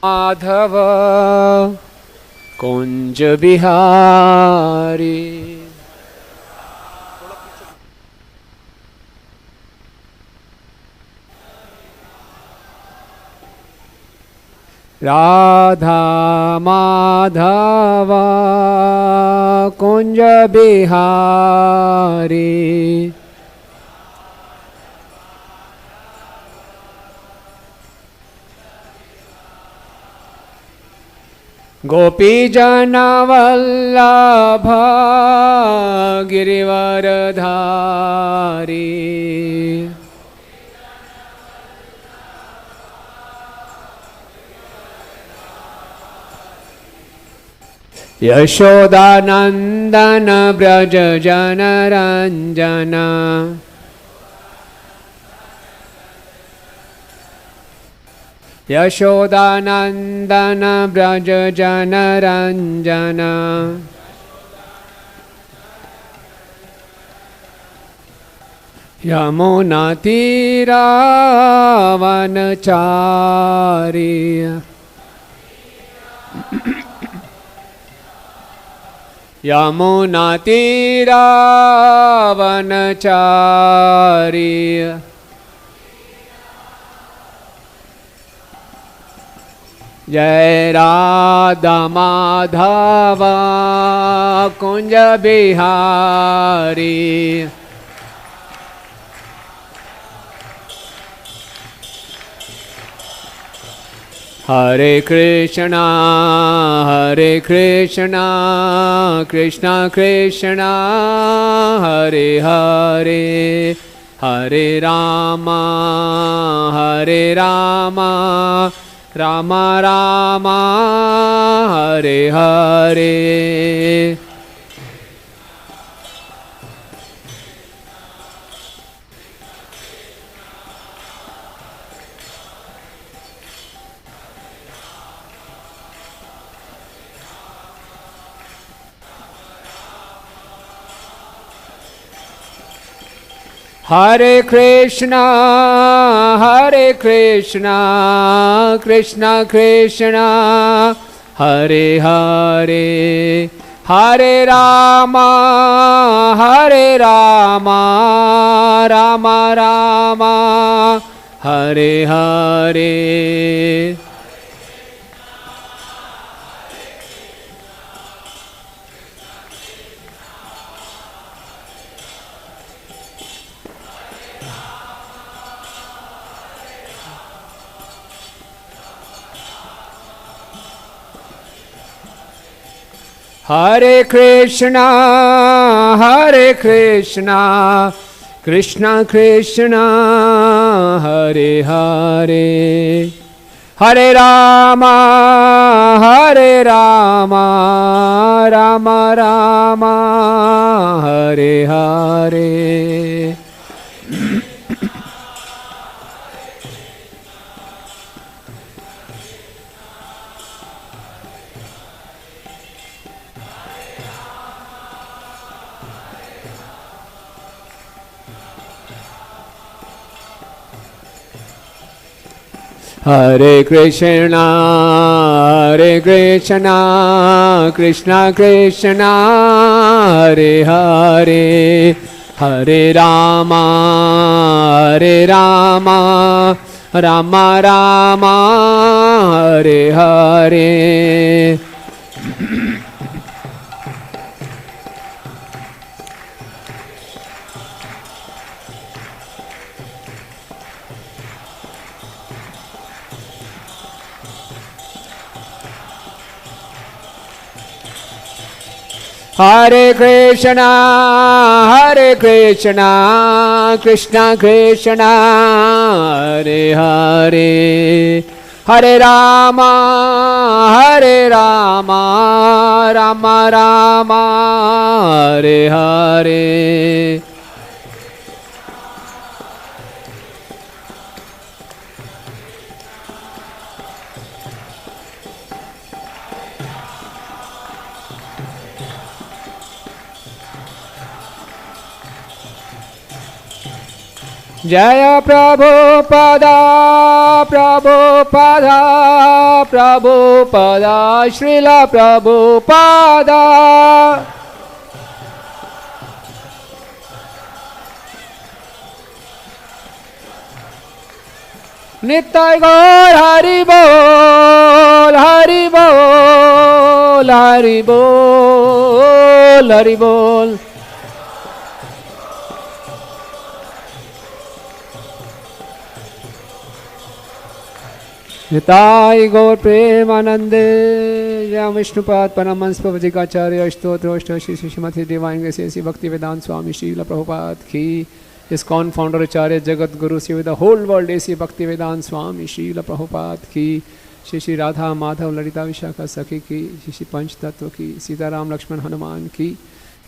माधव कुंज बिहारी। राधा माधव कुंज बिहारी। गोपी जन वल्लभ गिरिवरधारी। यशोदानंदन ब्रज जनरंजन। यशोदानंदन ब्रज जनरंजन। यमुना तीरावनचारी। यमुना तीरावनचारी। जय राधा माधव कुंज बिहारी। हरे कृष्णा कृष्णा कृष्णा हरे हरे, हरे रामा राम राम हरे हरे। हरे कृष्णा कृष्णा कृष्णा हरे हरे, हरे राम राम राम हरे हरे। हरे कृष्णा कृष्णा कृष्णा हरे हरे, हरे राम राम राम हरे हरे। हरे कृष्णा कृष्णा कृष्णा हरे हरे, हरे राम राम राम हरे हरे। हरे कृष्णा कृष्णा कृष्णा हरे हरे, हरे राम राम राम हरे हरे। जय प्रभुपदा प्रभुपदा प्रभुपदा श्रील प्रभुपदा नित्य गौर हरि बोल हरि बोल हरि बोल हरि बोल। निताय गौर प्रेमानंदे जय विष्णुपाद परमहंस प्रभुजीकाचार्य स्तोत्र श्री श्रीमती डिवाइन ग्रेस भक्ति वेदांत स्वामी श्रील प्रभुपाद की। ISKCON founder Acharya Jagat Guru Shri the whole world A C Bhaktivedanta स्वामी श्रील प्रभुपाद की। श्री श्री राधा माधव ललिता विशाखा सखी की। श्री श्री पंच तत्व की। सीताराम लक्ष्मण हनुमान की।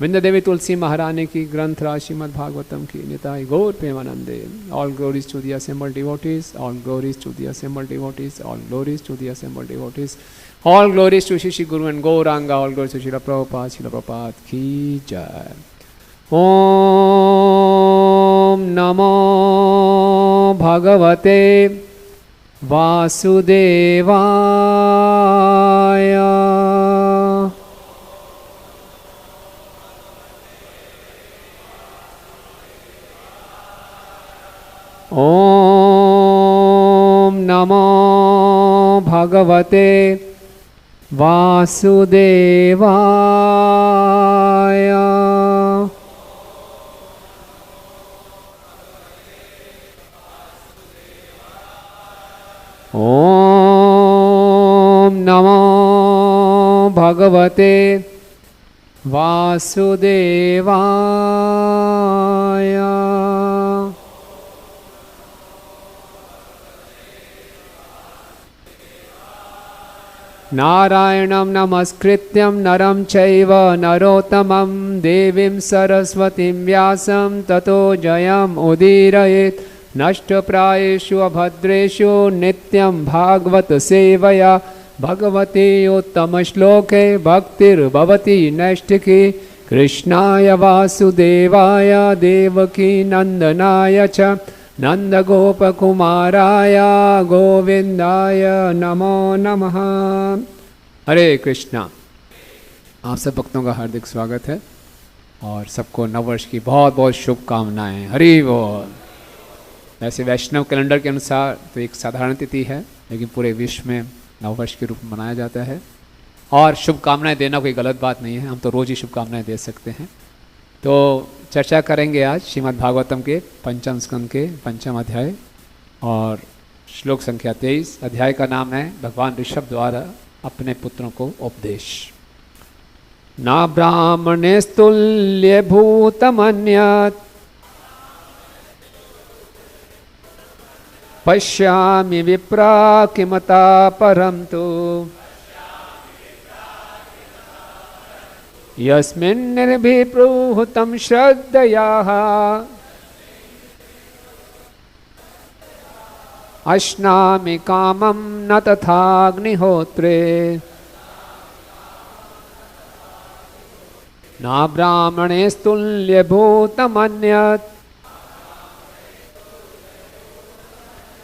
वृंद देवी तुलसी महारानी की। ग्रंथराज श्रीमद् भागवतम की। निताय गौर प्रेमानंदे। All glories to the assembled devotees, all glories to the assembled devotees, all glories to the assembled devotees, all glories to Shri Shri guru and Gauranga, all glories to Srila Prabhupada की जय। ओम नमो भगवते वासुदेवाय। ओम नमो भगवते वासुदेवाय। ओम नमो भगवते वासुदेवाय। नारायणं नमस्कृत्यं नरं चैव नरोत्तमं देवीं सरस्वतीं व्यासं ततो जयम् उदीरयेत्। नष्टप्रायेषु अभद्रेषु नित्यं भागवत सेवया भगवते उत्तमश्लोके भक्तिर्भवति नैष्ठिकी। कृष्णाय वासुदेवाय देवकी नंदनाय च नंदगोपकुमाराय गोविंदाय नमो नमः। हरे कृष्णा। आप सब भक्तों का हार्दिक स्वागत है और सबको नववर्ष की बहुत बहुत शुभकामनाएं। हरि बोल। वैसे वैष्णव कैलेंडर के अनुसार तो एक साधारण तिथि है, लेकिन पूरे विश्व में नववर्ष के रूप में मनाया जाता है। और शुभकामनाएं देना कोई गलत बात नहीं है, हम तो रोज़ ही शुभकामनाएं दे सकते हैं। तो चर्चा करेंगे आज श्रीमद् भागवतम के पंचम स्कंद के पंचम अध्याय और श्लोक संख्या 23। अध्याय का नाम है भगवान ऋषभ द्वारा अपने पुत्रों को उपदेश। ना ब्राह्मणे स्तुल्य भूतमन्यत् पश्यामि विप्रा किमता परं तु यस्मिन् निर्भिप्रूहुतं श्रद्धयाः अश्नामि कामं न तथाग्निहोत्रे। ना ब्राह्मणे स्तुल्यभूतमन्यत्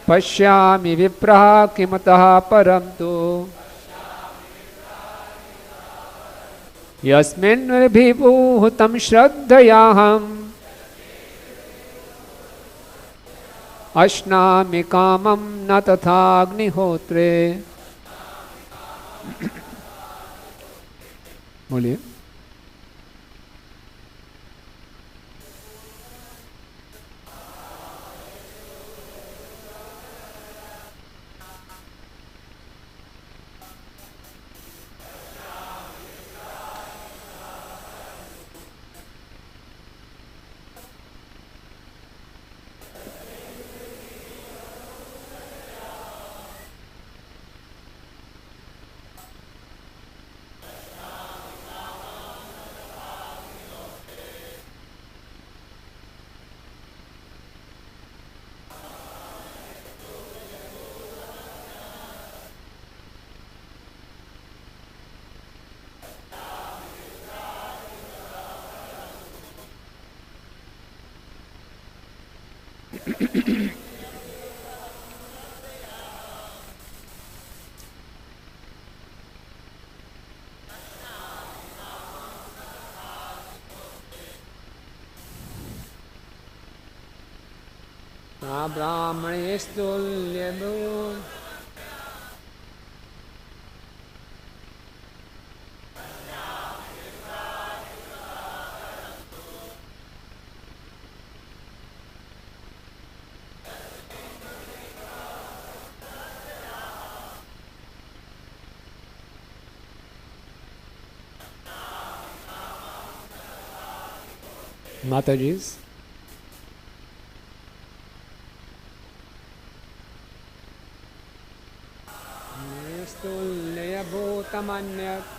पश्यामि विप्रः किमतः परं तु यस्मिन् निर्भिभूतं श्रद्धयाहम् अश्नामि कामं न तथाग्निहोत्रे। बोलिए। ब्राह्मणेस्तुल्यो माता जी। स्तुल्यभूतमन्यत्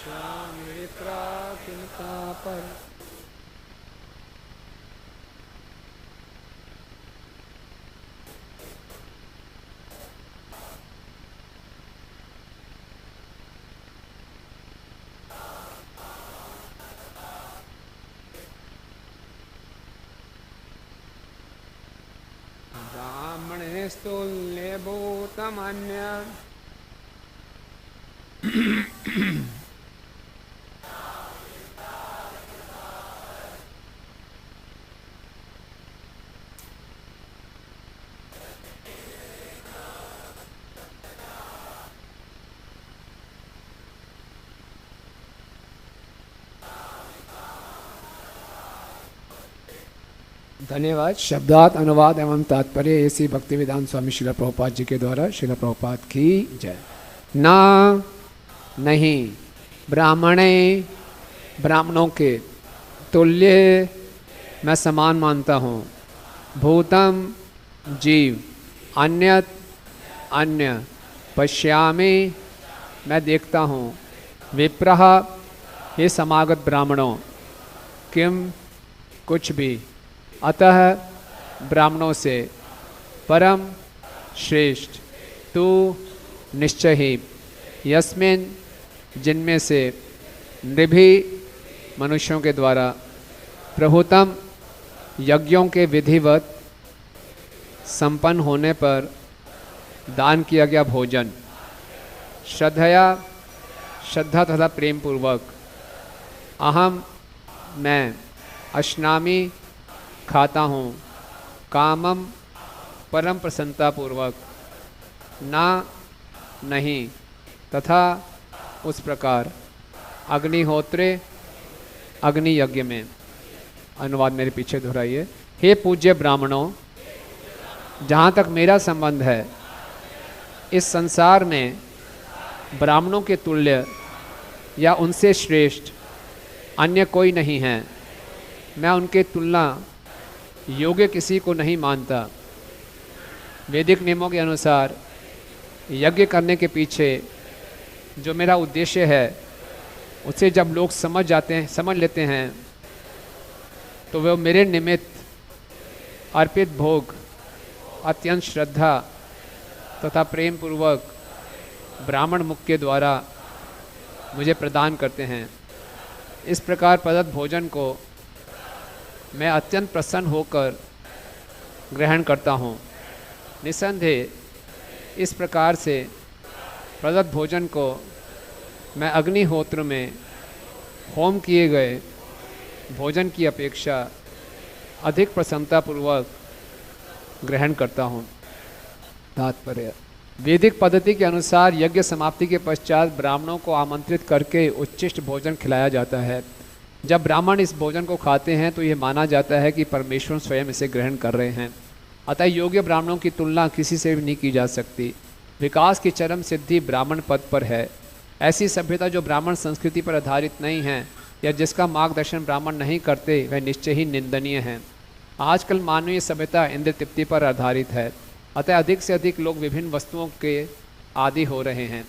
स्वामित्राकिलता पर स्तुल्यभूतमन्यत् धन्यवाद। शब्दार्थ अनुवाद एवं तात्पर्य ऐसी भक्ति वेदांत स्वामी शिला प्रभुपाद जी के द्वारा। शिला प्रभुपाद की जय। ना नहीं ब्राह्मणे ब्राह्मणों के तुल्य मैं समान मानता हूँ। भूतम जीव अन्यत अन्य पश्यामि मैं देखता हूँ। विप्रह ये समागत ब्राह्मणों किम कुछ भी अतः ब्राह्मणों से परम श्रेष्ठ तू निश्चय ही यस्मिन जिनमें से नृभि मनुष्यों के द्वारा प्रहुतम यज्ञों के विधिवत संपन्न होने पर दान किया गया भोजन श्रद्धा तथा प्रेम पूर्वक अहम मैं अश्नामी खाता हूँ। कामम परम प्रसन्नता पूर्वक ना नहीं तथा उस प्रकार अग्निहोत्रे अग्नि यज्ञ में। अनुवाद मेरे पीछे दोहराइए। हे पूज्य ब्राह्मणों, जहाँ तक मेरा संबंध है इस संसार में ब्राह्मणों के तुल्य या उनसे श्रेष्ठ अन्य कोई नहीं है। मैं उनके तुलना योग्य किसी को नहीं मानता। वैदिक नियमों के अनुसार यज्ञ करने के पीछे जो मेरा उद्देश्य है उसे जब लोग समझ लेते हैं तो वह मेरे निमित्त अर्पित भोग अत्यंत श्रद्धा तथा प्रेम पूर्वक ब्राह्मण मुख के द्वारा मुझे प्रदान करते हैं। इस प्रकार प्रदत्त भोजन को मैं अत्यंत प्रसन्न होकर ग्रहण करता हूँ। निस्संदेह इस प्रकार से प्रदत्त भोजन को मैं अग्निहोत्र में होम किए गए भोजन की अपेक्षा अधिक प्रसन्नतापूर्वक ग्रहण करता हूँ। तात्पर्य वैदिक पद्धति के अनुसार यज्ञ समाप्ति के पश्चात ब्राह्मणों को आमंत्रित करके उच्चिष्ट भोजन खिलाया जाता है। जब ब्राह्मण इस भोजन को खाते हैं तो यह माना जाता है कि परमेश्वर स्वयं इसे ग्रहण कर रहे हैं। अतः योग्य ब्राह्मणों की तुलना किसी से भी नहीं की जा सकती। विकास की चरम सिद्धि ब्राह्मण पद पर है। ऐसी सभ्यता जो ब्राह्मण संस्कृति पर आधारित नहीं है या जिसका मार्गदर्शन ब्राह्मण नहीं करते वह निश्चय ही निंदनीय है। आजकल मानवीय सभ्यता इंद्र तृप्ति पर आधारित है। अतः अधिक से अधिक लोग विभिन्न वस्तुओं के आदी हो रहे हैं।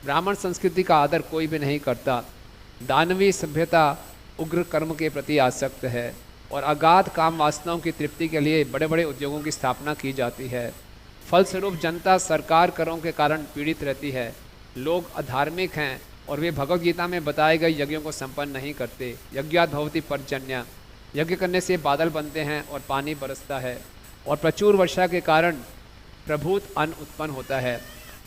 ब्राह्मण संस्कृति का आदर कोई भी नहीं करता। दानवीय सभ्यता उग्र कर्म के प्रति आसक्त है और अगाध काम वासनाओं की तृप्ति के लिए बड़े बड़े उद्योगों की स्थापना की जाती है। फलस्वरूप जनता सरकार करों के कारण पीड़ित रहती है। लोग अधार्मिक हैं और वे भगवद गीता में बताए गए यज्ञों को संपन्न नहीं करते। यज्ञात् भवति पर्जन्य, यज्ञ करने से बादल बनते हैं और पानी बरसता है और प्रचुर वर्षा के कारण प्रभूत अन्न उत्पन्न होता है।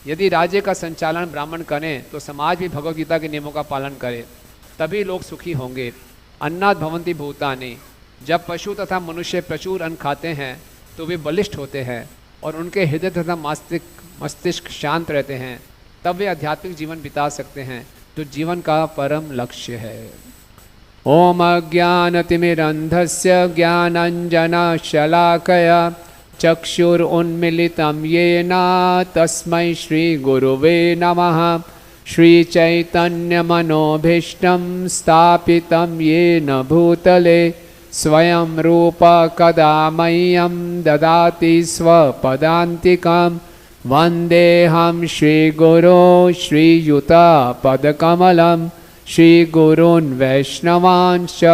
यदि राज्य का संचालन ब्राह्मण करें तो समाज भी भगवद गीता के नियमों का पालन करे, तभी लोग सुखी होंगे। अन्नात् भवन्ति भूतानि। जब पशु तथा मनुष्य प्रचुर अन्न खाते हैं तो वे बलिष्ठ होते हैं और उनके हृदय तथा मस्तिष्क शांत रहते हैं, तब वे आध्यात्मिक जीवन बिता सकते हैं जो जीवन का परम लक्ष्य है। ओम अज्ञानतिमिरन्धस्य ज्ञानाञ्जनशलाकया चक्षुरुन्मीलितं येन तस्मै श्रीगुरुवे नमः। श्रीचैतन्यमनोभीष्टं स्थापितं येन भूतले स्वयं रूप कदा मह्यं ददाति स्वपदान्तिकं। वन्देऽहं श्रीगुरो श्रीयुतपदकमलं श्रीगुरून् वैष्णवांश्च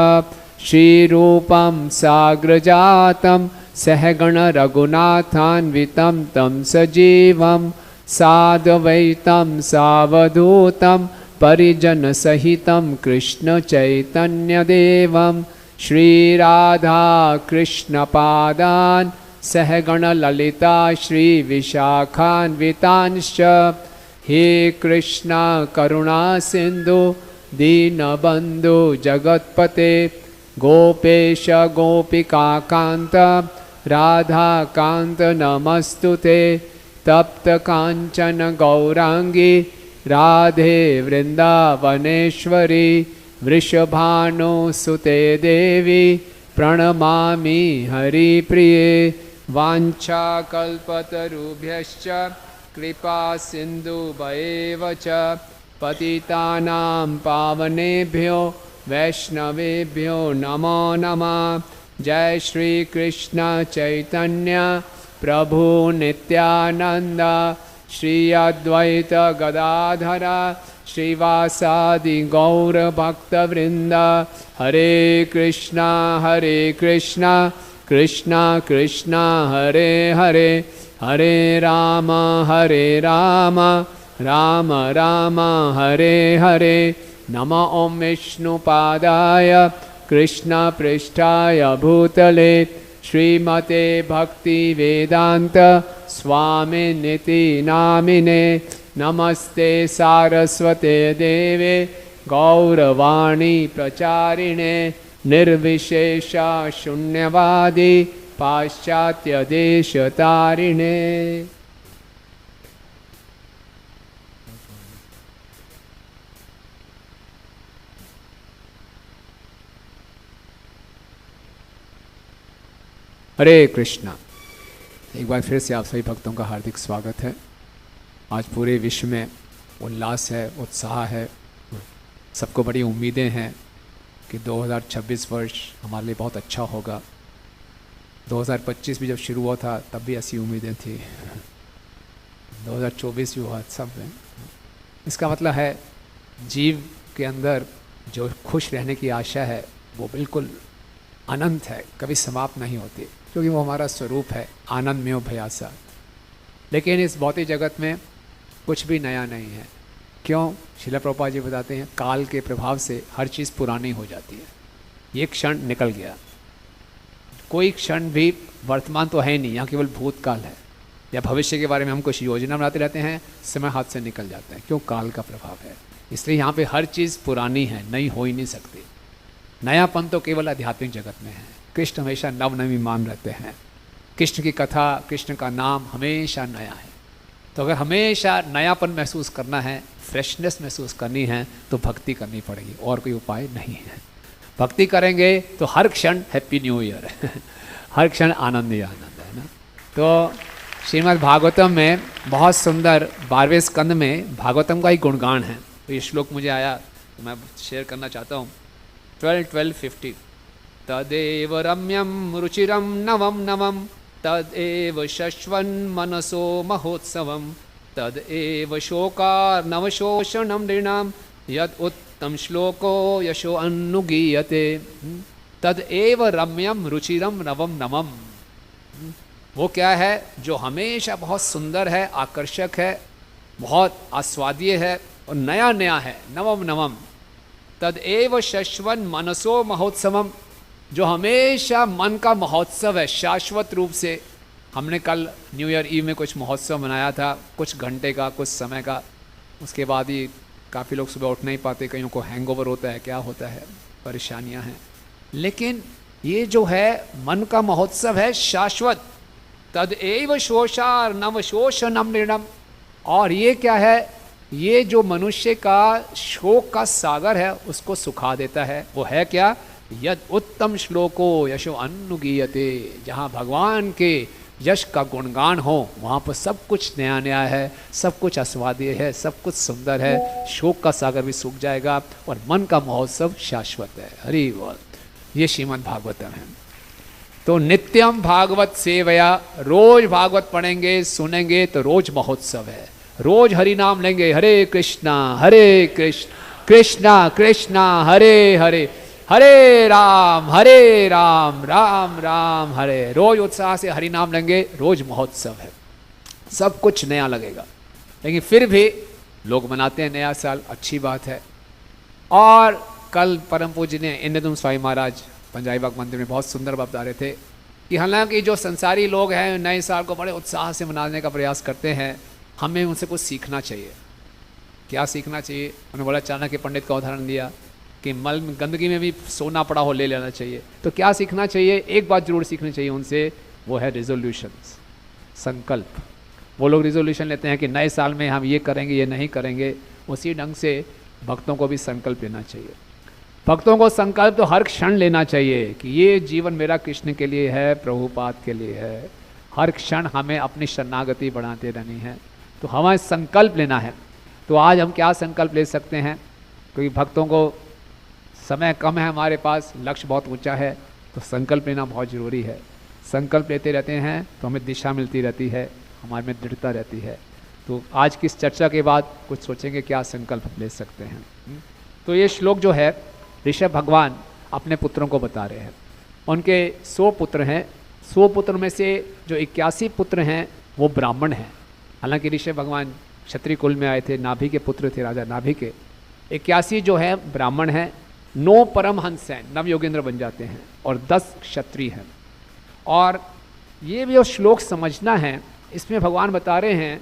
श्रीरूपं साग्रजातं सहगण रघुनाथान्वितं तं सजीवं साद्वैतं सावधूतं परिजनसहितं कृष्णचैतन्यदेवं श्रीराधा कृष्णपादान् सहगण ललिता श्रीविशाखान्वितांश्च। हे कृष्णा करुणा सिन्धु दीनबन्धु जगत्पते गोपेश गोपिकान्त राधाकान्त नमस्तुते। तप्त कांचन गौरांगी राधे वृंदावनेश्वरी वृषभानुसुते देवी प्रणमामि हरिप्रिये। वाञ्छाकल्पतरुभ्यश्च कृपा सिन्धुभ्येव च पतितानां पावनेभ्यो वैष्णवेभ्यो नमो नमः। जय श्री कृष्ण चैतन्य प्रभु नित्यानंद श्री अद्वैत गदाधर श्रीवासादि गौर भक्तवृंद। हरे कृष्णा कृष्णा कृष्णा हरे हरे, हरे राम राम राम हरे हरे। नमो ओं विष्णुपादाय कृष्ण पृष्ठाय भूतले श्रीमते भक्ति वेदांत स्वामिनिति नामिने। नमस्ते सारस्वते देवे गौरवाणी प्रचारिणे निर्विशेष शून्यवादी पाश्चात्य देशतारिणे। हरे कृष्णा। एक बार फिर से आप सभी भक्तों का हार्दिक स्वागत है। आज पूरे विश्व में उल्लास है, उत्साह है, सबको बड़ी उम्मीदें हैं कि 2026 वर्ष हमारे लिए बहुत अच्छा होगा। 2025 भी जब शुरू हुआ था तब भी ऐसी उम्मीदें थी, 2024 भी हुआ, सब है। इसका मतलब है जीव के अंदर जो खुश रहने की आशा है वो बिल्कुल अनंत है, कभी समाप्त नहीं होती, क्योंकि वो हमारा स्वरूप है, आनंद में हो भयासा। लेकिन इस भौतिक जगत में कुछ भी नया नहीं है। क्यों? श्रील प्रभुपाद जी बताते हैं काल के प्रभाव से हर चीज़ पुरानी हो जाती है। ये क्षण निकल गया, कोई क्षण भी वर्तमान तो है नहीं, यहाँ केवल भूतकाल है या भविष्य के बारे में हम कुछ योजना बनाते रहते हैं, समय हाथ से निकल जाता है। क्यों? काल का प्रभाव है। इसलिए यहाँ पे हर चीज़ पुरानी है, नई हो ही नहीं सकती। नयापन तो केवल आध्यात्मिक जगत में है। कृष्ण हमेशा नवनवीमान रहते हैं। कृष्ण की कथा, कृष्ण का नाम हमेशा नया है। तो अगर हमेशा नयापन महसूस करना है, फ्रेशनेस महसूस करनी है, तो भक्ति करनी पड़ेगी, और कोई उपाय नहीं है। भक्ति करेंगे तो हर क्षण हैप्पी न्यू ईयर हर क्षण आनंद ही आनंद है ना। तो श्रीमद् भागवतम में बहुत सुंदर 12वें स्कंद में भागवतम का ही गुणगान है। तो ये श्लोक मुझे आया तो मैं शेयर करना चाहता हूँ। 12:50 तदेव रम्यं रुचिरं नवं नवं तदेव शश्वन् मनसो महोत्सवं तदेव शोकार्नवशोषणं नृणां यत् उत्तम श्लोको यशो अनुगीयते। तदेव रम्यं रुचिरं नवं नवं, वो क्या है जो हमेशा बहुत सुंदर है, आकर्षक है, बहुत आस्वाद्य है और नया नया है। नवम नवम तदेव शश्वन मनसो महोत्सवम, जो हमेशा मन का महोत्सव है, शाश्वत रूप से। हमने कल न्यू ईयर ईव में कुछ महोत्सव मनाया था, कुछ घंटे का, कुछ समय का। उसके बाद ही काफ़ी लोग सुबह उठ नहीं पाते, कईयों को हैंगओवर होता है, क्या होता है। परेशानियां हैं। लेकिन ये जो है मन का महोत्सव है शाश्वत, तद एव शोषार नव शोष नम निर्णम। और ये क्या है, ये जो मनुष्य का शोक का सागर है उसको सुखा देता है। वो है क्या, यद उत्तम श्लोको यशो अनुगीयते, जहाँ भगवान के यश का गुणगान हो वहाँ पर सब कुछ नया नया है, सब कुछ आस्वाद्य है, सब कुछ सुंदर है, शोक का सागर भी सूख जाएगा और मन का महोत्सव शाश्वत है। हरि बोल। ये श्रीमद् भागवतम है। तो नित्यम भागवत सेवया, रोज भागवत पढ़ेंगे सुनेंगे तो रोज महोत्सव है, रोज हरि नाम लेंगे, हरे कृष्णा कृष्णा कृष्णा हरे हरे, हरे राम राम राम हरे। रोज उत्साह से हरि नाम लेंगे, रोज महोत्सव है, सब कुछ नया लगेगा। लेकिन फिर भी लोग मनाते हैं नया साल, अच्छी बात है। और कल परम पूजनीय इंद्रदुम स्वामी महाराज पंजाबी बाग मंदिर में बहुत सुंदर बता रहे थे कि हालांकि जो संसारी लोग हैं नए साल को बड़े उत्साह से मनाने का प्रयास करते हैं, हमें उनसे कुछ सीखना चाहिए। क्या सीखना चाहिए? उन्होंने बोला, चाणक्य पंडित का उदाहरण दिया कि मल गंदगी में भी सोना पड़ा हो ले लेना चाहिए। तो क्या सीखना चाहिए? एक बात जरूर सीखनी चाहिए उनसे, वो है रिजोल्यूशंस, संकल्प। वो लोग रिजोल्यूशन लेते हैं कि नए साल में हम ये करेंगे ये नहीं करेंगे। उसी ढंग से भक्तों को भी संकल्प लेना चाहिए। भक्तों को संकल्प तो हर क्षण लेना चाहिए कि ये जीवन मेरा कृष्ण के लिए है, प्रभुपाद के लिए है। हर क्षण हमें अपनी शरणागति बढ़ाते रहनी है, तो हमें संकल्प लेना है। तो आज हम क्या संकल्प ले सकते हैं? क्योंकि भक्तों को समय कम है, हमारे पास लक्ष्य बहुत ऊंचा है, तो संकल्प लेना बहुत ज़रूरी है। संकल्प लेते रहते हैं तो हमें दिशा मिलती रहती है, हमारे में दृढ़ता रहती है। तो आज की इस चर्चा के बाद कुछ सोचेंगे क्या संकल्प ले सकते हैं। तो ये श्लोक जो है ऋषभ भगवान अपने पुत्रों को बता रहे हैं। उनके 100 पुत्र हैं। 100 पुत्र में से जो 81 पुत्र हैं वो ब्राह्मण हैं। हालांकि ऋषभ भगवान क्षत्रिय कुल में आए थे, नाभि के पुत्र थे, राजा नाभि के। 81 जो है ब्राह्मण हैं, 9 परमहंस हैं, नव योगेंद्र बन जाते हैं, और 10 क्षत्रिय हैं। और ये भी जो श्लोक समझना है, इसमें भगवान बता रहे हैं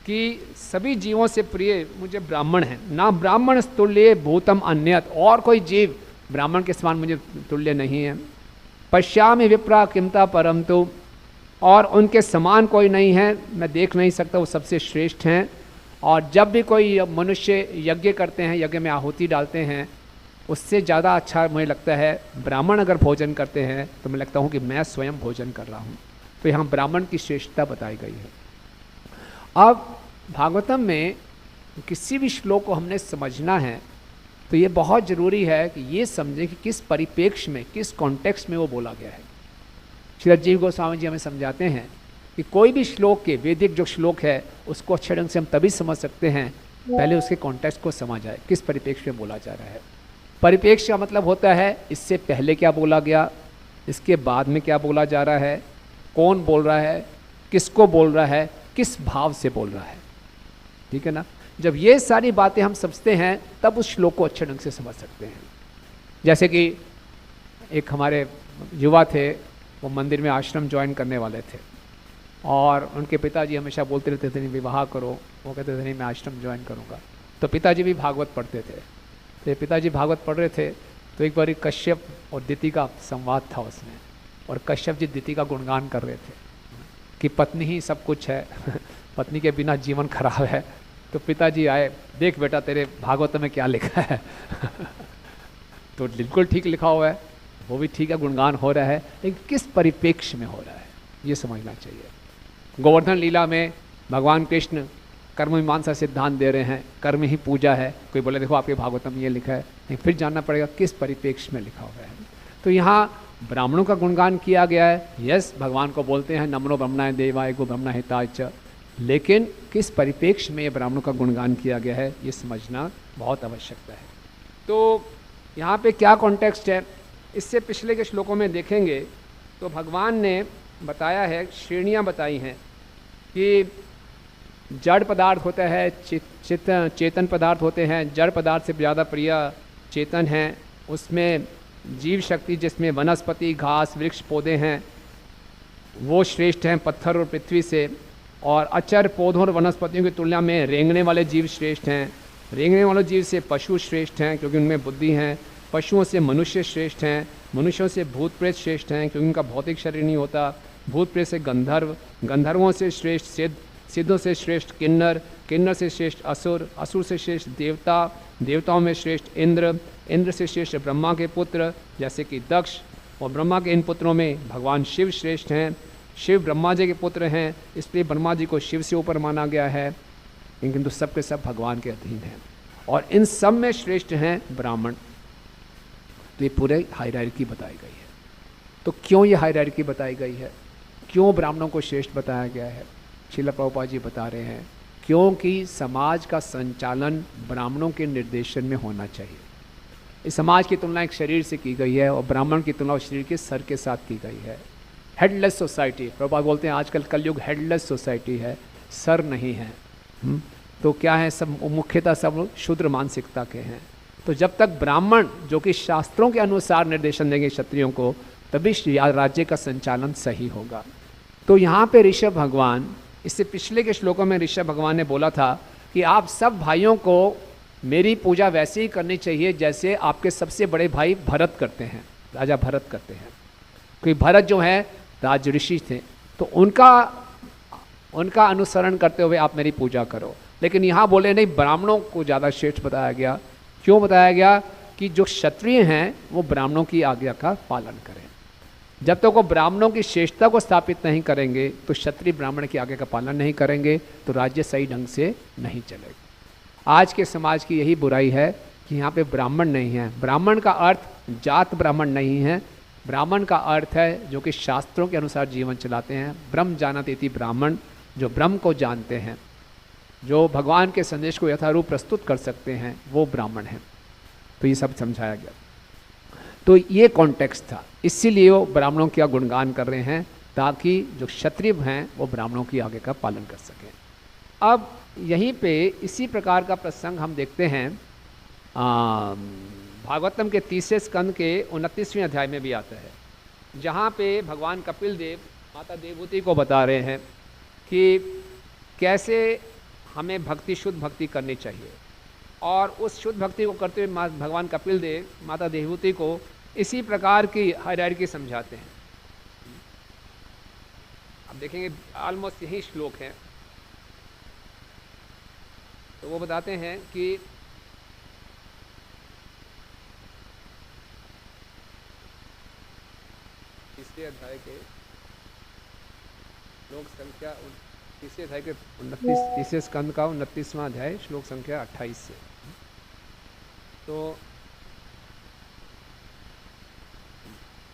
कि सभी जीवों से प्रिय मुझे ब्राह्मण है। ना ब्राह्मण तुल्य भूतम अन्यत, और कोई जीव ब्राह्मण के समान मुझे तुल्य नहीं है। पश्यामि विप्रा किमता परम तो, और उनके समान कोई नहीं है, मैं देख नहीं सकता, वो सबसे श्रेष्ठ हैं। और जब भी कोई मनुष्य यज्ञ करते हैं, यज्ञ में आहुति डालते हैं, उससे ज़्यादा अच्छा मुझे लगता है ब्राह्मण अगर भोजन करते हैं तो मैं लगता हूँ कि मैं स्वयं भोजन कर रहा हूँ। तो यहाँ ब्राह्मण की श्रेष्ठता बताई गई है। अब भागवतम में किसी भी श्लोक को हमने समझना है तो ये बहुत ज़रूरी है कि ये समझें कि किस परिप्रेक्ष्य में, किस कॉन्टेक्स्ट में वो बोला गया है। श्री राजीव गोस्वामी जी हमें समझाते हैं कि कोई भी श्लोक के, वैदिक जो श्लोक है उसको अच्छे ढंग से हम तभी समझ सकते हैं पहले उसके कॉन्टेक्स्ट को समझ आए, किस परिप्रेक्ष्य में बोला जा रहा है। परिप्रेक्ष्य का मतलब होता है इससे पहले क्या बोला गया, इसके बाद में क्या बोला जा रहा है, कौन बोल रहा है, किसको बोल रहा है, किस भाव से बोल रहा है। ठीक है ना? जब ये सारी बातें हम समझते हैं तब उस श्लोक को अच्छे ढंग से समझ सकते हैं। जैसे कि एक हमारे युवा थे, वो मंदिर में आश्रम ज्वाइन करने वाले थे और उनके पिताजी हमेशा बोलते रहते थे नहीं विवाह करो, वो कहते थे नहीं मैं आश्रम ज्वाइन करूँगा। तो पिताजी भी भागवत पढ़ते थे। तो पिताजी भागवत पढ़ रहे थे तो एक बार कश्यप और दिति का संवाद था उसमें, और कश्यप जी दिति का गुणगान कर रहे थे कि पत्नी ही सब कुछ है, पत्नी के बिना जीवन खराब है। तो पिताजी आए, देख बेटा तेरे भागवत में क्या लिखा है। तो बिल्कुल ठीक लिखा हुआ है, वो भी ठीक है, गुणगान हो रहा है, लेकिन किस परिप्रेक्ष्य में हो रहा है ये समझना चाहिए। गोवर्धन लीला में भगवान कृष्ण कर्म मीमांसा सिद्धांत दे रहे हैं, कर्म ही पूजा है। कोई बोले देखो आपके भागवतम ये लिखा है, लेकिन फिर जानना पड़ेगा किस परिप्रेक्ष्य में लिखा हुआ है। तो यहाँ ब्राह्मणों का गुणगान किया गया है। यस, भगवान को बोलते हैं नमो ब्रह्मणाय देवाय गो ब्रह्मणा हिताय च, लेकिन किस परिप्रेक्ष्य में ये ब्राह्मणों का गुणगान किया गया है ये समझना बहुत आवश्यकता है। तो यहाँ पे क्या कॉन्टेक्स्ट है, इससे पिछले के श्लोकों में देखेंगे तो भगवान ने बताया है, श्रेणियाँ बताई हैं कि जड़ पदार्थ होता है, चेतन पदार्थ होते हैं। जड़ पदार्थ से ज़्यादा प्रिय चेतन हैं, उसमें जीव शक्ति जिसमें वनस्पति घास वृक्ष पौधे हैं वो श्रेष्ठ हैं पत्थर और पृथ्वी से। और अचर पौधों और वनस्पतियों की तुलना में रेंगने वाले जीव श्रेष्ठ हैं। रेंगने वाले जीव से पशु श्रेष्ठ हैं क्योंकि उनमें बुद्धि है। पशुओं से मनुष्य श्रेष्ठ हैं, मनुष्यों से भूत प्रेत श्रेष्ठ हैं क्योंकि उनका भौतिक शरीर नहीं होता, भूत प्रेत से गंधर्व, गंधर्वों से श्रेष्ठ सिद्ध, सिद्धों से श्रेष्ठ किन्नर, किन्नर से श्रेष्ठ असुर, असुर से श्रेष्ठ देवता, देवताओं में श्रेष्ठ इंद्र, इंद्र से श्रेष्ठ ब्रह्मा के पुत्र जैसे कि दक्ष, और ब्रह्मा के इन पुत्रों में भगवान शिव श्रेष्ठ हैं। शिव ब्रह्मा जी के पुत्र हैं, इसलिए ब्रह्मा जी को शिव से ऊपर माना गया है, किंतु सब के सब भगवान के अधीन हैं। और इन सब में श्रेष्ठ हैं ब्राह्मण। तो ये पूरे हायरार्की बताई गई है। तो क्यों ये हायरार्की बताई गई है, क्यों ब्राह्मणों को श्रेष्ठ बताया गया है? श्रील प्रभुपाद जी बता रहे हैं क्योंकि समाज का संचालन ब्राह्मणों के निर्देशन में होना चाहिए। इस समाज की तुलना एक शरीर से की गई है और ब्राह्मण की तुलना शरीर के सर के साथ की गई है। हेडलेस सोसाइटी, प्रभुपाद बोलते हैं आजकल कलयुग हेडलेस सोसाइटी है, सर नहीं है। तो क्या है, सब मुख्यतः सब शूद्र मानसिकता के हैं। तो जब तक ब्राह्मण जो कि शास्त्रों के अनुसार निर्देशन देंगे क्षत्रियों को, तभी राज्य का संचालन सही होगा। तो यहाँ पे ऋषभ भगवान, इससे पिछले के श्लोकों में ऋषभ भगवान ने बोला था कि आप सब भाइयों को मेरी पूजा वैसे ही करनी चाहिए जैसे आपके सबसे बड़े भाई भरत करते हैं, राजा भरत करते हैं। क्योंकि भरत जो है राज ऋषि थे, तो उनका अनुसरण करते हुए आप मेरी पूजा करो। लेकिन यहाँ बोले नहीं, ब्राह्मणों को ज़्यादा श्रेष्ठ बताया गया। क्यों बताया गया? कि जो क्षत्रिय हैं वो ब्राह्मणों की आज्ञा का पालन करें। जब तक वो ब्राह्मणों की श्रेष्ठता को स्थापित नहीं करेंगे तो क्षत्रिय ब्राह्मण की आज्ञा का पालन नहीं करेंगे, तो राज्य सही ढंग से नहीं चलेगा। आज के समाज की यही बुराई है कि यहाँ पे ब्राह्मण नहीं है। ब्राह्मण का अर्थ जात ब्राह्मण नहीं है, ब्राह्मण का अर्थ है जो कि शास्त्रों के अनुसार जीवन चलाते हैं। ब्रह्म जानते इति ब्राह्मण, जो ब्रह्म को जानते हैं, जो भगवान के संदेश को यथारूप प्रस्तुत कर सकते हैं, वो ब्राह्मण हैं। तो ये सब समझाया गया। तो ये कॉन्टेक्स्ट था, इसीलिए वो ब्राह्मणों का गुणगान कर रहे हैं ताकि जो क्षत्रिय हैं वो ब्राह्मणों की आज्ञा का पालन कर सकें। अब यहीं पे इसी प्रकार का प्रसंग हम देखते हैं भागवतम के 30वें स्कंद के 29वें अध्याय में भी आता है, जहाँ पे भगवान कपिल देव माता देवहूति को बता रहे हैं कि कैसे हमें भक्ति, शुद्ध भक्ति करनी चाहिए। और उस शुद्ध भक्ति को करते हुए भगवान कपिल देव माता देवहूति को इसी प्रकार की हायरार्की समझाते हैं। अब देखेंगे ऑलमोस्ट यही श्लोक है। तो वो बताते हैं कि तीसरे अध्याय के श्लोक संख्या, तीसरे अध्याय के 29, तीसरे स्कंद का 29वां अध्याय श्लोक संख्या 28 से। तो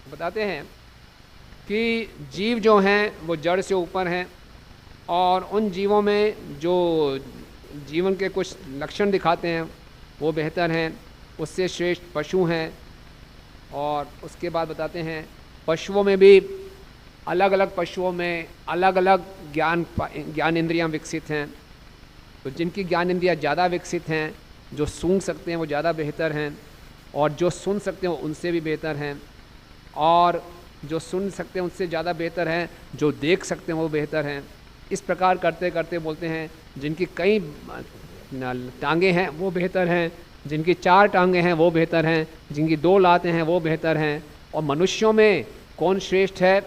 बताते हैं कि जीव जो हैं वो जड़ से ऊपर हैं, और उन जीवों में जो जीवन के कुछ लक्षण दिखाते हैं वो बेहतर हैं, उससे श्रेष्ठ पशु हैं। और उसके बाद बताते हैं पशुओं में भी अलग अलग पशुओं में अलग अलग ज्ञान इंद्रियां विकसित हैं। तो जिनकी ज्ञान इंद्रियां ज़्यादा विकसित हैं, जो सूंघ सकते हैं वो ज़्यादा बेहतर हैं, और जो सुन सकते हैं उनसे भी बेहतर हैं, और जो सुन सकते हैं उनसे ज़्यादा बेहतर हैं, जो देख सकते हैं वो बेहतर हैं। इस प्रकार करते करते बोलते हैं जिनकी कई टांगें हैं वो बेहतर हैं, जिनकी 4 टांगें हैं वो बेहतर हैं, जिनकी 2 लातें हैं वो बेहतर हैं। और मनुष्यों में कौन श्रेष्ठ है?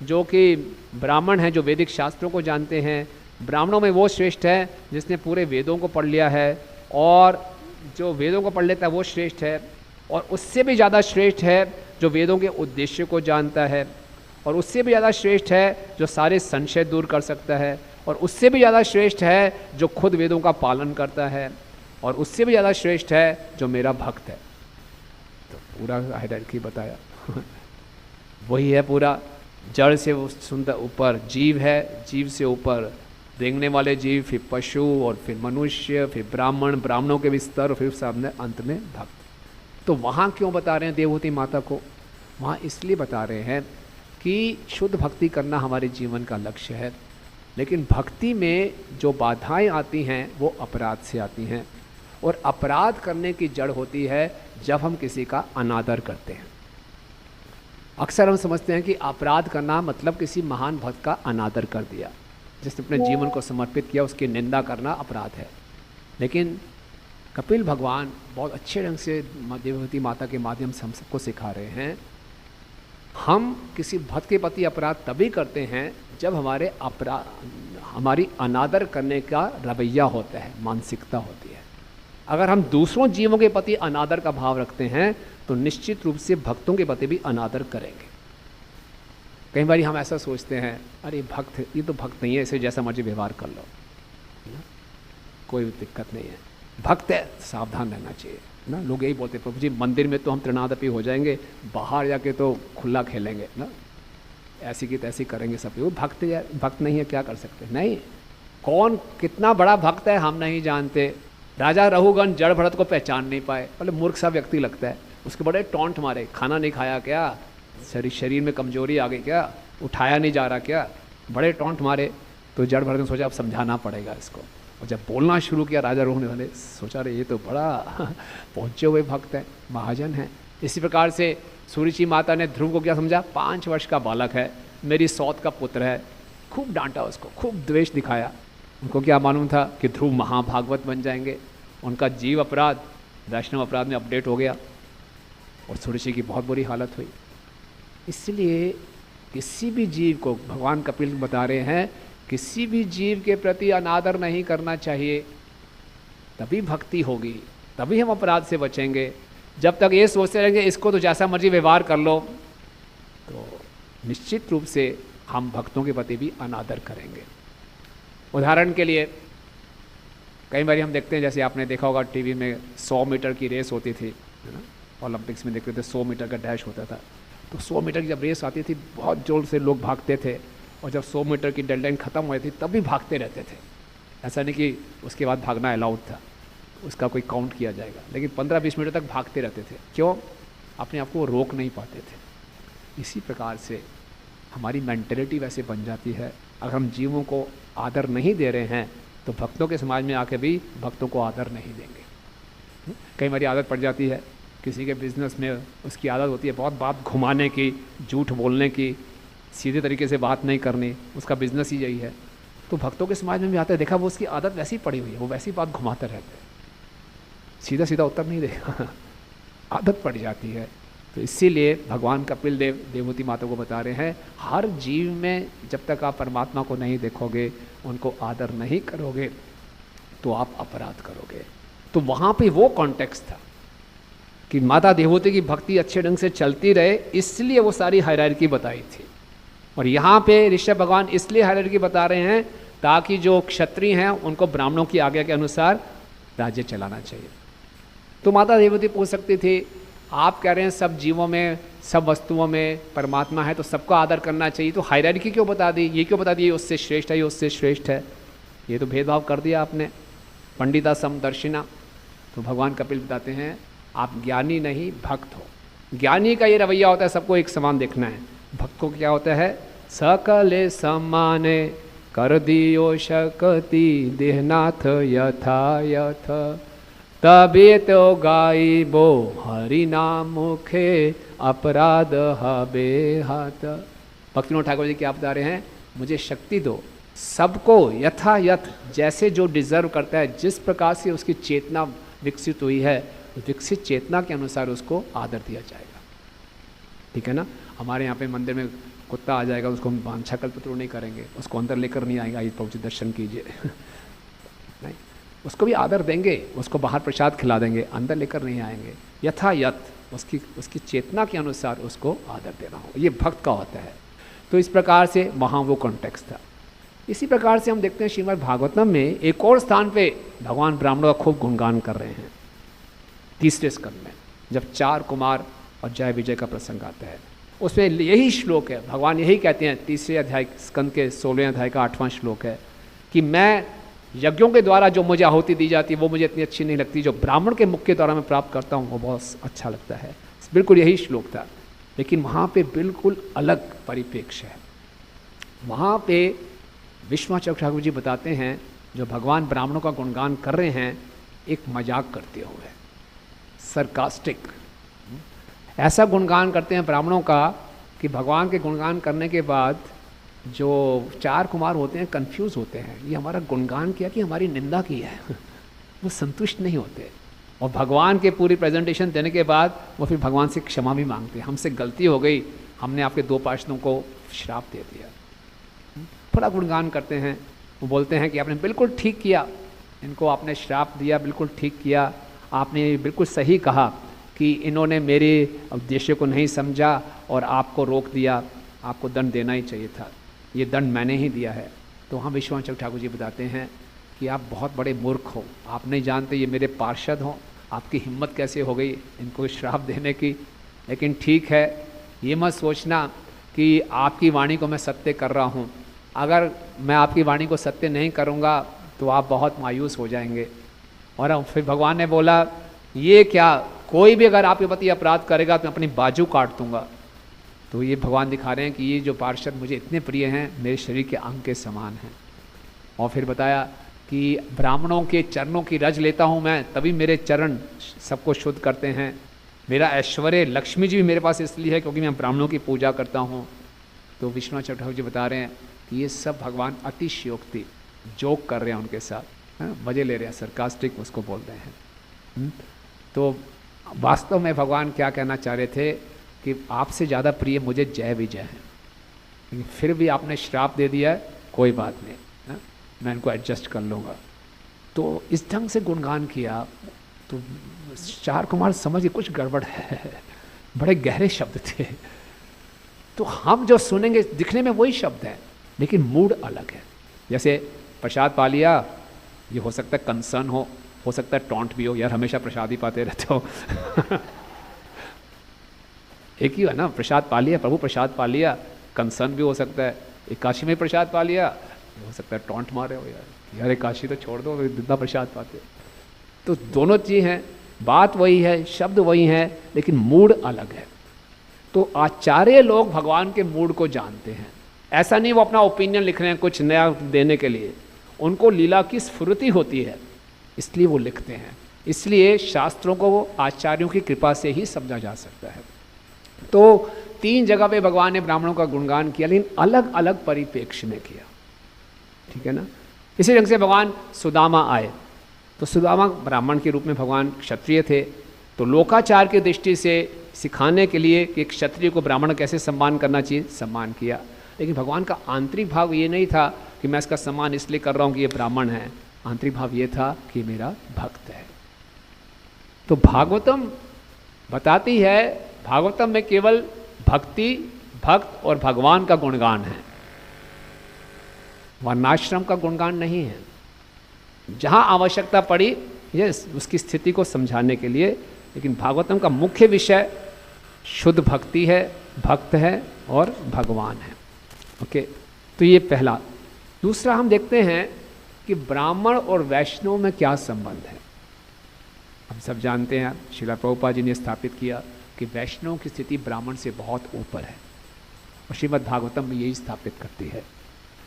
जो कि ब्राह्मण हैं, जो वैदिक शास्त्रों को जानते हैं। ब्राह्मणों में वो श्रेष्ठ है जिसने पूरे वेदों को पढ़ लिया है, और जो वेदों को पढ़ लेता है वो श्रेष्ठ है। और उससे भी ज़्यादा श्रेष्ठ है जो वेदों के उद्देश्य को जानता है, और उससे भी ज़्यादा श्रेष्ठ है जो सारे संशय दूर कर सकता है, और उससे भी ज़्यादा श्रेष्ठ है जो खुद वेदों का पालन करता है, और उससे भी ज़्यादा श्रेष्ठ है जो मेरा भक्त है। तो पूरा हायरार्की बताया वही है पूरा। जड़ से सुंदर ऊपर जीव है, जीव से ऊपर रेंगने वाले जीव, फिर पशु, और फिर मनुष्य, फिर ब्राह्मण, ब्राह्मणों के भी स्तर, फिर सामने अंत में भक्त। तो वहाँ क्यों बता रहे हैं देवहूति माता को? वहाँ इसलिए बता रहे हैं कि शुद्ध भक्ति करना हमारे जीवन का लक्ष्य है, लेकिन भक्ति में जो बाधाएं आती हैं वो अपराध से आती हैं, और अपराध करने की जड़ होती है जब हम किसी का अनादर करते हैं। अक्सर हम समझते हैं कि अपराध करना मतलब किसी महान भक्त का अनादर कर दिया, जिसने अपने जीवन को समर्पित किया उसकी निंदा करना अपराध है। लेकिन कपिल भगवान बहुत अच्छे ढंग से देवहूति माता के माध्यम से हम सबको सिखा रहे हैं। हम किसी भक्त के प्रति अपराध तभी करते हैं जब हमारी अनादर करने का रवैया होता है, मानसिकता होती है। अगर हम दूसरों जीवों के प्रति अनादर का भाव रखते हैं तो निश्चित रूप से भक्तों के प्रति भी अनादर करेंगे। कई बार हम ऐसा सोचते हैं, अरे भक्त, ये तो भक्त नहीं है, इसे जैसा मर्जी व्यवहार कर लो, कोई दिक्कत नहीं है, भक्त है, सावधान रहना चाहिए ना। लोग यही बोलते, प्रभु जी मंदिर में तो हम त्रिनादपी हो जाएंगे, बाहर जाके तो खुला खेलेंगे ना, ऐसी की तैसी करेंगे सब। वो भक्त है, भक्त नहीं है, क्या कर सकते? नहीं, कौन कितना बड़ा भक्त है हम नहीं जानते। राजा रघुगण जड़ भरत को पहचान नहीं पाए, बोले मूर्ख सा व्यक्ति लगता है, उसके बड़े टॉन्ट मारे, खाना नहीं खाया क्या, शरीर में कमजोरी आ गई क्या, उठाया नहीं जा रहा क्या, बड़े टॉन्ट मारे। तो जड़ भरत ने सोचा अब समझाना पड़ेगा इसको, और जब बोलना शुरू किया राजा रोहन वाले, सोचा रहे ये तो बड़ा पहुँचे हुए भक्त है, महाजन है। इसी प्रकार से सूर्यची माता ने ध्रुव को क्या समझा, 5 वर्ष का बालक है, मेरी सौत का पुत्र है, खूब डांटा उसको, खूब द्वेष दिखाया। उनको क्या मालूम था कि ध्रुव महाभागवत बन जाएंगे। उनका जीव अपराध वैष्णव अपराध में अपडेट हो गया और सूर्यची की बहुत बुरी हालत हुई। इसलिए किसी भी जीव को, भगवान कपिल बता रहे हैं, किसी भी जीव के प्रति अनादर नहीं करना चाहिए, तभी भक्ति होगी, तभी हम अपराध से बचेंगे। जब तक ये सोचते रहेंगे इसको तो जैसा मर्जी व्यवहार कर लो, तो निश्चित रूप से हम भक्तों के प्रति भी अनादर करेंगे। उदाहरण के लिए कई बार हम देखते हैं, जैसे आपने देखा होगा टीवी में 100 मीटर की रेस होती थी, है ना, ओलंपिक्स में देखते थे 100 मीटर का डैश होता था। तो 100 मीटर की जब रेस आती थी बहुत जोर से लोग भागते थे, और जब 100 मीटर की डेडलाइन ख़त्म हो जाती थी तब भी भागते रहते थे। ऐसा नहीं कि उसके बाद भागना अलाउड था, उसका कोई काउंट किया जाएगा, लेकिन 15-20 मिनट तक भागते रहते थे। क्यों? अपने आप को रोक नहीं पाते थे। इसी प्रकार से हमारी मेंटेलिटी वैसे बन जाती है। अगर हम जीवों को आदर नहीं दे रहे हैं तो भक्तों के समाज में आके भी भक्तों को आदर नहीं देंगे। कई बार आदत पड़ जाती है, किसी के बिजनेस में उसकी आदत होती है बहुत बात घुमाने की, झूठ बोलने की, सीधे तरीके से बात नहीं करनी, उसका बिजनेस ही यही है। तो भक्तों के समाज में भी आता है, देखा वो उसकी आदत वैसी पड़ी हुई है, वो वैसी बात घुमाते रहते हैं, सीधा सीधा उत्तर नहीं देगा आदत पड़ जाती है। तो इसीलिए भगवान कपिल देव देवहूति माता को बता रहे हैं, हर जीव में जब तक आप परमात्मा को नहीं देखोगे, उनको आदर नहीं करोगे, तो आप अपराध करोगे। तो वहाँ पे वो कॉन्टेक्स्ट था कि माता देवहूति की भक्ति अच्छे ढंग से चलती रहे, इसलिए वो सारी हायरार्की बताई थी। और यहाँ पे ऋषभ भगवान इसलिए हायरार्की बता रहे हैं ताकि जो क्षत्रिय हैं उनको ब्राह्मणों की आज्ञा के अनुसार राज्य चलाना चाहिए। तो माता देवहूति पूछ सकती थी, आप कह रहे हैं सब जीवों में, सब वस्तुओं में परमात्मा है, तो सबको आदर करना चाहिए, तो हायरार्की क्यों बता दी, ये क्यों बता दी, ये उससे श्रेष्ठ है, ये उससे श्रेष्ठ है, ये तो भेदभाव कर दिया आपने, पंडिता समदर्शिना। तो भगवान कपिल बताते हैं, आप ज्ञानी नहीं भक्त हो। ज्ञानी का ये रवैया होता है सबको एक समान देखना है। भक्त को क्या होता है, सकले सम्माने कर दियो शक्ति देहनाथ यथा यथ, तबे तो गाइबो हरि नाम मुखे अपराध हबे हाथ। भक्तिविनोद ठाकुर जी क्या बता रहे हैं, मुझे शक्ति दो, सबको यथा यथ जैसे जो डिजर्व करता है, जिस प्रकार से उसकी चेतना विकसित हुई है, विकसित चेतना के अनुसार उसको आदर दिया जाएगा। ठीक है ना। हमारे यहाँ पे मंदिर में कुत्ता आ जाएगा, उसको हम वांछा कल्पतरू नहीं करेंगे, उसको अंदर लेकर नहीं आएगा, आइए प्रभु जी दर्शन कीजिए नहीं, उसको भी आदर देंगे, उसको बाहर प्रसाद खिला देंगे, अंदर लेकर नहीं आएंगे। यथा यथ उसकी चेतना के अनुसार उसको आदर देना हो, ये भक्त का होता है। तो इस प्रकार से वहाँ वो कॉन्टेक्स्ट था। इसी प्रकार से हम देखते हैं श्रीमद् भागवतम में एक और स्थान पे भगवान ब्राह्मणों का खूब गुणगान कर रहे हैं। तीसरे स्कंद में जब 4 कुमार और जय विजय का प्रसंग आता है, उसमें यही श्लोक है, भगवान यही कहते हैं, तीसरे अध्याय स्कंद के 16वें अध्याय का 8वां श्लोक है कि मैं यज्ञों के द्वारा जो मुझे आहुति दी जाती है वो मुझे इतनी अच्छी नहीं लगती, जो ब्राह्मण के मुख के द्वारा मैं प्राप्त करता हूँ वो बहुत अच्छा लगता है। बिल्कुल यही श्लोक था, लेकिन वहाँ पे बिल्कुल अलग परिप्रेक्ष्य है। वहाँ पे विश्वनाथ ठाकुर जी बताते हैं, जो भगवान ब्राह्मणों का गुणगान कर रहे हैं एक मजाक करते हुए, सरकास्टिक ऐसा गुणगान करते हैं ब्राह्मणों का कि भगवान के गुणगान करने के बाद जो 4 कुमार होते हैं कंफ्यूज होते हैं, ये हमारा गुणगान किया कि हमारी निंदा की है वो संतुष्ट नहीं होते। और भगवान के पूरी प्रेजेंटेशन देने के बाद वो फिर भगवान से क्षमा भी मांगते हैं, हमसे गलती हो गई, हमने आपके 2 पार्षदों को श्राप दे दिया। बड़ा गुणगान करते हैं, वो बोलते हैं कि आपने बिल्कुल ठीक किया, इनको आपने श्राप दिया, बिल्कुल ठीक किया, आपने बिल्कुल सही कहा कि इन्होंने मेरे उद्देश्य को नहीं समझा और आपको रोक दिया, आपको दंड देना ही चाहिए था, ये दंड मैंने ही दिया है। तो हम विश्वामित्र ठाकुर जी बताते हैं कि आप बहुत बड़े मूर्ख हो, आप नहीं जानते ये मेरे पार्षद हों, आपकी हिम्मत कैसे हो गई इनको श्राप देने की। लेकिन ठीक है, ये मत सोचना कि आपकी वाणी को मैं सत्य कर रहा हूँ, अगर मैं आपकी वाणी को सत्य नहीं करूँगा तो आप बहुत मायूस हो जाएंगे। और फिर भगवान ने बोला, ये क्या, कोई भी अगर आपके प्रति अपराध करेगा तो मैं अपनी बाजू काट दूंगा। तो ये भगवान दिखा रहे हैं कि ये जो पार्षद मुझे इतने प्रिय हैं, मेरे शरीर के अंग के समान हैं। और फिर बताया कि ब्राह्मणों के चरणों की रज लेता हूँ मैं, तभी मेरे चरण सबको शुद्ध करते हैं। मेरा ऐश्वर्य लक्ष्मी जी भी मेरे पास इसलिए है क्योंकि मैं ब्राह्मणों की पूजा करता हूँ। तो विश्वनाथ ठाकुर जी बता रहे हैं कि ये सब भगवान अतिशयोक्ति जोक कर रहे हैं उनके साथ, मजे ले रहे हैं, सरकास्टिक उसको बोल रहे हैं। तो वास्तव में भगवान क्या कहना चाह रहे थे कि आपसे ज़्यादा प्रिय मुझे जय विजय है, लेकिन फिर भी आपने श्राप दे दिया है, कोई बात नहीं, मैं इनको एडजस्ट कर लूँगा। तो इस ढंग से गुणगान किया तो 4 कुमार समझ के कुछ गड़बड़ है, बड़े गहरे शब्द थे। तो हम जो सुनेंगे दिखने में वही शब्द है लेकिन मूड अलग है। जैसे प्रसाद पा लिया, ये हो सकता है कंसर्न हो सकता है टॉन्ट भी हो, यार हमेशा प्रसाद ही पाते रहते हो एक ही है ना, प्रसाद पा लिया, प्रभु प्रसाद पा लिया, कंसर्न भी हो सकता है। एकादशी में प्रसाद पा लिया, हो सकता है टॉन्ट मारे हो, यार एकादशी तो छोड़ दो, जितना प्रसाद पाते। तो दोनों चीज़ हैं, बात वही है, शब्द वही है, लेकिन मूड अलग है। तो आचार्य लोग भगवान के मूड को जानते हैं। ऐसा नहीं वो अपना ओपिनियन लिख रहे हैं कुछ नया देने के लिए, उनको लीला की स्फूर्ति होती है, इसलिए वो लिखते हैं। इसलिए शास्त्रों को आचार्यों की कृपा से ही समझा जा सकता है। तो 3 जगह पे भगवान ने ब्राह्मणों का गुणगान किया, लेकिन अलग अलग परिप्रेक्ष्य में किया, ठीक है ना। इसी ढंग से भगवान सुदामा आए, तो सुदामा ब्राह्मण के रूप में भगवान क्षत्रिय थे, तो लोकाचार की दृष्टि से सिखाने के लिए कि क्षत्रिय को ब्राह्मण कैसे सम्मान करना चाहिए, सम्मान किया। लेकिन भगवान का आंतरिक भाव ये नहीं था कि मैं इसका सम्मान इसलिए कर रहा हूँ कि ये ब्राह्मण है, आंतरिक भाव ये था कि मेरा भक्त है। तो भागवतम बताती है, भागवतम में केवल भक्ति, भक्त और भगवान का गुणगान है, वर्णाश्रम का गुणगान नहीं है। जहाँ आवश्यकता पड़ी ये उसकी स्थिति को समझाने के लिए, लेकिन भागवतम का मुख्य विषय शुद्ध भक्ति है, भक्त है और भगवान है। ओके, तो ये पहला। दूसरा हम देखते हैं कि ब्राह्मण और वैष्णव में क्या संबंध है। हम सब जानते हैं, श्रील प्रभुपाद जी ने स्थापित किया कि वैष्णव की स्थिति ब्राह्मण से बहुत ऊपर है, और श्रीमद् भागवतम में यही स्थापित करती है।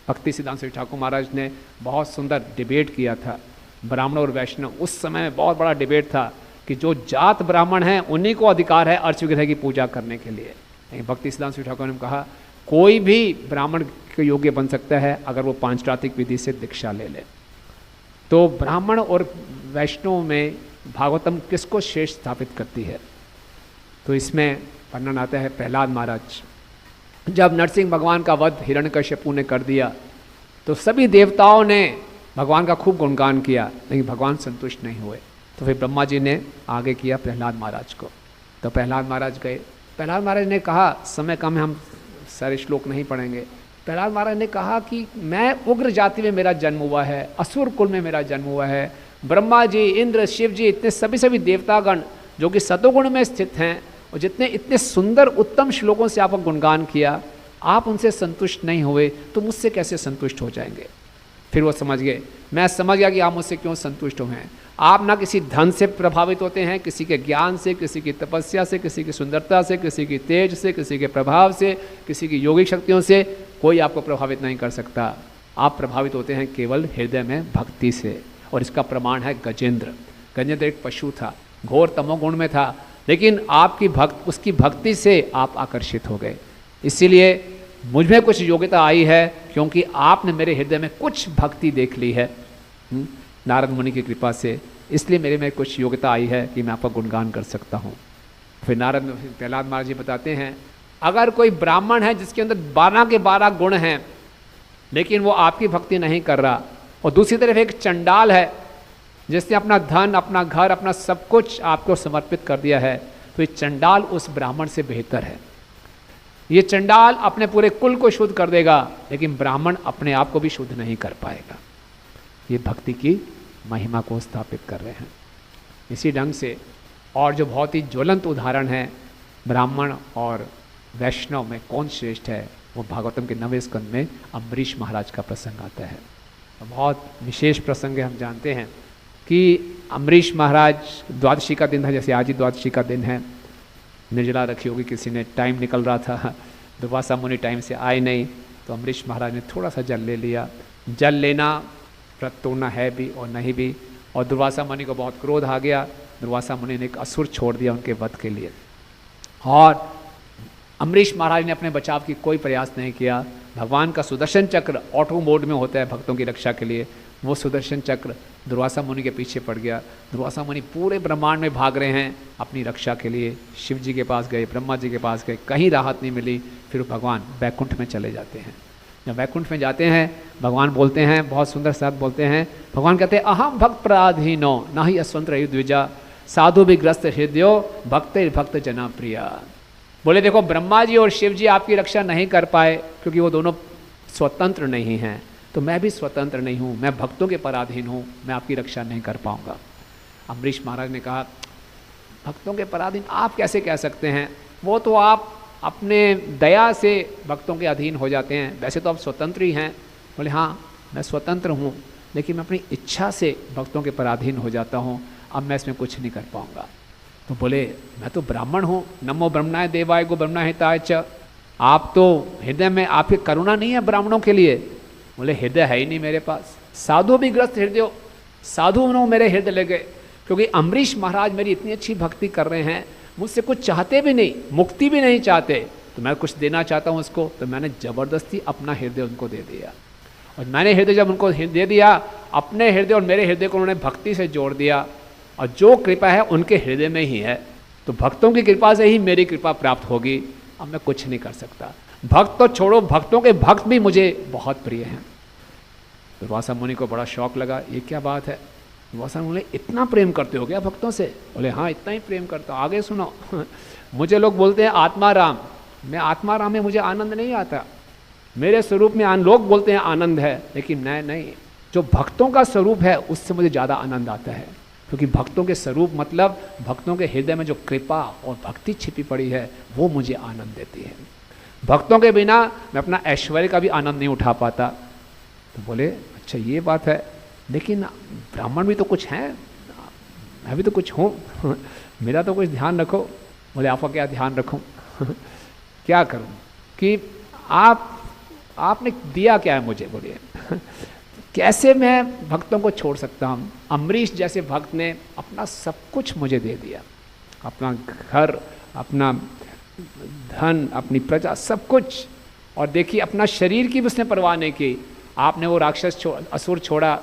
भक्ति सिद्धांत श्री ठाकुर महाराज ने बहुत सुंदर डिबेट किया था, ब्राह्मण और वैष्णव। उस समय बहुत बड़ा डिबेट था कि जो जात ब्राह्मण हैं उन्हीं को अधिकार है अर्च विग्रह की पूजा करने के लिए। लेकिन भक्ति सिद्धांत श्री ठाकुर ने कहा कोई भी ब्राह्मण के योग्य बन सकता है अगर वो पांचरात्रिक विधि से दीक्षा ले ले। तो ब्राह्मण और वैष्णव में भागवतम किसको श्रेष्ठ स्थापित करती है? तो इसमें वर्णन आता है प्रहलाद महाराज, जब नरसिंह भगवान का वध हिरण्यकश्यपु ने कर दिया तो सभी देवताओं ने भगवान का खूब गुणगान किया, लेकिन भगवान संतुष्ट नहीं हुए। तो फिर ब्रह्मा जी ने आगे किया प्रहलाद महाराज को। तो प्रहलाद महाराज गए, प्रहलाद महाराज ने कहा, समय कम है, हम सारे श्लोक नहीं पढ़ेंगे। प्रहलाद महाराज ने कहा कि मैं उग्र जाति में मेरा जन्म हुआ है, असुर कुल में मेरा जन्म हुआ है। ब्रह्मा जी, इंद्र, शिव जी, इतने सभी देवतागण जो कि सतोगुण में स्थित हैं और जितने इतने सुंदर उत्तम श्लोकों से आपका गुणगान किया, आप उनसे संतुष्ट नहीं हुए तो मुझसे कैसे संतुष्ट हो जाएंगे? फिर वो समझ गए, मैं समझ गया कि आप मुझसे क्यों संतुष्ट हुए हैं। आप ना किसी धन से प्रभावित होते हैं, किसी के ज्ञान से, किसी की तपस्या से, किसी की सुंदरता से, किसी की तेज से, किसी के प्रभाव से, किसी की योगिक शक्तियों से, कोई आपको प्रभावित नहीं कर सकता। आप प्रभावित होते हैं केवल हृदय में भक्ति से, और इसका प्रमाण है गजेंद्र। गजेंद्र एक पशु था, घोर तमोगुण में था, लेकिन आपकी उसकी भक्ति से आप आकर्षित हो गए। इसीलिए मुझ में कुछ योग्यता आई है क्योंकि आपने मेरे हृदय में कुछ भक्ति देख ली है नारद मुनि की कृपा से। इसलिए मेरे में कुछ योग्यता आई है कि मैं आपका गुणगान कर सकता हूँ। फिर नारद प्रहलाद महाराज जी बताते हैं, अगर कोई ब्राह्मण है जिसके अंदर 12 के 12 गुण हैं लेकिन वो आपकी भक्ति नहीं कर रहा, और दूसरी तरफ एक चंडाल है जिसने अपना धन, अपना घर, अपना सब कुछ आपको समर्पित कर दिया है, तो ये चंडाल उस ब्राह्मण से बेहतर है। ये चंडाल अपने पूरे कुल को शुद्ध कर देगा लेकिन ब्राह्मण अपने आप को भी शुद्ध नहीं कर पाएगा। ये भक्ति की महिमा को स्थापित कर रहे हैं। इसी ढंग से और जो बहुत ही ज्वलंत उदाहरण है ब्राह्मण और वैष्णव में कौन श्रेष्ठ है, वो भागवतम के 9वें स्कंद में अम्बरीश महाराज का प्रसंग आता है। बहुत विशेष प्रसंग है। हम जानते हैं कि अम्बरीश महाराज, द्वादशी का दिन है, जैसे आज ही द्वादशी का दिन है, निर्जला रखी होगी, किसी ने, टाइम निकल रहा था, दुर्वासा मुनि टाइम से आए नहीं, तो अम्बरीश महाराज ने थोड़ा सा जल ले लिया। जल लेना व्रत तोड़ना है भी और नहीं भी, और दुर्वासा मुनि को बहुत क्रोध आ गया। दुर्वासा मुनि ने एक असुर छोड़ दिया उनके वध के लिए, और अम्बरीश महाराज ने अपने बचाव की कोई प्रयास नहीं किया। भगवान का सुदर्शन चक्र ऑटो मोड में होता है भक्तों की रक्षा के लिए, वो सुदर्शन चक्र दुर्वासा मुनि के पीछे पड़ गया। दुर्वासा मुनि पूरे ब्रह्मांड में भाग रहे हैं अपनी रक्षा के लिए, शिव जी के पास गए, ब्रह्मा जी के पास गए, कहीं राहत नहीं मिली। फिर भगवान वैकुंठ में चले जाते हैं। जब वैकुंठ में जाते हैं भगवान बोलते हैं, बहुत सुंदर शब्द बोलते हैं। भगवान कहते हैं, अहम भक्त पराधीनो न ही अस्वंत्र द्विजा साधु विग्रस्त हृदयो भक्त भक्त जना प्रिया। बोले देखो, ब्रह्मा जी और शिव जी आपकी रक्षा नहीं कर पाए क्योंकि वो दोनों स्वतंत्र नहीं हैं, तो मैं भी स्वतंत्र नहीं हूँ, मैं भक्तों के पराधीन हूँ, मैं आपकी रक्षा नहीं कर पाऊँगा। अम्बरीश महाराज ने कहा, भक्तों के पराधीन आप कैसे कह सकते हैं, वो तो आप अपने दया से भक्तों के अधीन हो जाते हैं, वैसे तो आप स्वतंत्र ही हैं। बोले हाँ, मैं स्वतंत्र हूँ, लेकिन मैं अपनी इच्छा से भक्तों के पराधीन हो जाता हूँ, अब मैं इसमें कुछ नहीं कर पाऊँगा। तो बोले, मैं तो ब्राह्मण हूँ, नमो ब्रह्मणाय देवाय गो ब्रह्मणा हिताय च, आप तो हृदय में आपकी करुणा नहीं है ब्राह्मणों के लिए। बोले, हृदय है ही नहीं मेरे पास। साधु भी ग्रस्त हृदय, साधु नो मेरे हृदय ले गए, क्योंकि अम्बरीश महाराज मेरी इतनी अच्छी भक्ति कर रहे हैं, मुझसे कुछ चाहते भी नहीं, मुक्ति भी नहीं चाहते, तो मैं कुछ देना चाहता हूँ उसको, तो मैंने ज़बरदस्ती अपना हृदय उनको दे दिया। और मैंने हृदय जब उनको दे दिया, अपने हृदय और मेरे हृदय को उन्होंने भक्ति से जोड़ दिया, और जो कृपा है उनके हृदय में ही है, तो भक्तों की कृपा से ही मेरी कृपा प्राप्त होगी। अब मैं कुछ नहीं कर सकता। भक्त तो छोड़ो, भक्तों के भक्त भी मुझे बहुत प्रिय हैं। दुर्वासा मुनि को बड़ा शौक लगा, ये क्या बात है, दुर्वासा मुनि, इतना प्रेम करते हो क्या भक्तों से? बोले हाँ, इतना ही प्रेम करता हूँ। आगे सुनो, मुझे लोग बोलते हैं आत्मा राम, मैं आत्मा राम में मुझे आनंद नहीं आता, मेरे स्वरूप में लोग बोलते हैं आनंद है, लेकिन मैं नहीं, जो भक्तों का स्वरूप है उससे मुझे ज़्यादा आनंद आता है, क्योंकि भक्तों के स्वरूप मतलब भक्तों के हृदय में जो कृपा और भक्ति छिपी पड़ी है वो मुझे आनंद देती है। भक्तों के बिना मैं अपना ऐश्वर्य का भी आनंद नहीं उठा पाता। तो बोले, अच्छा ये बात है, लेकिन ब्राह्मण भी तो कुछ हैं, मैं भी तो कुछ हूँ, मेरा तो कुछ ध्यान रखो। बोले, आपका क्या ध्यान रखूँ? क्या करूँ कि आपने दिया क्या है मुझे, बोलिए कैसे मैं भक्तों को छोड़ सकता हूँ? अम्बरीश जैसे भक्त ने अपना सब कुछ मुझे दे दिया, अपना घर, अपना धन, अपनी प्रजा, सब कुछ, और देखिए अपना शरीर की भी उसने परवाह नहीं की। आपने वो राक्षस असुर छोड़ा,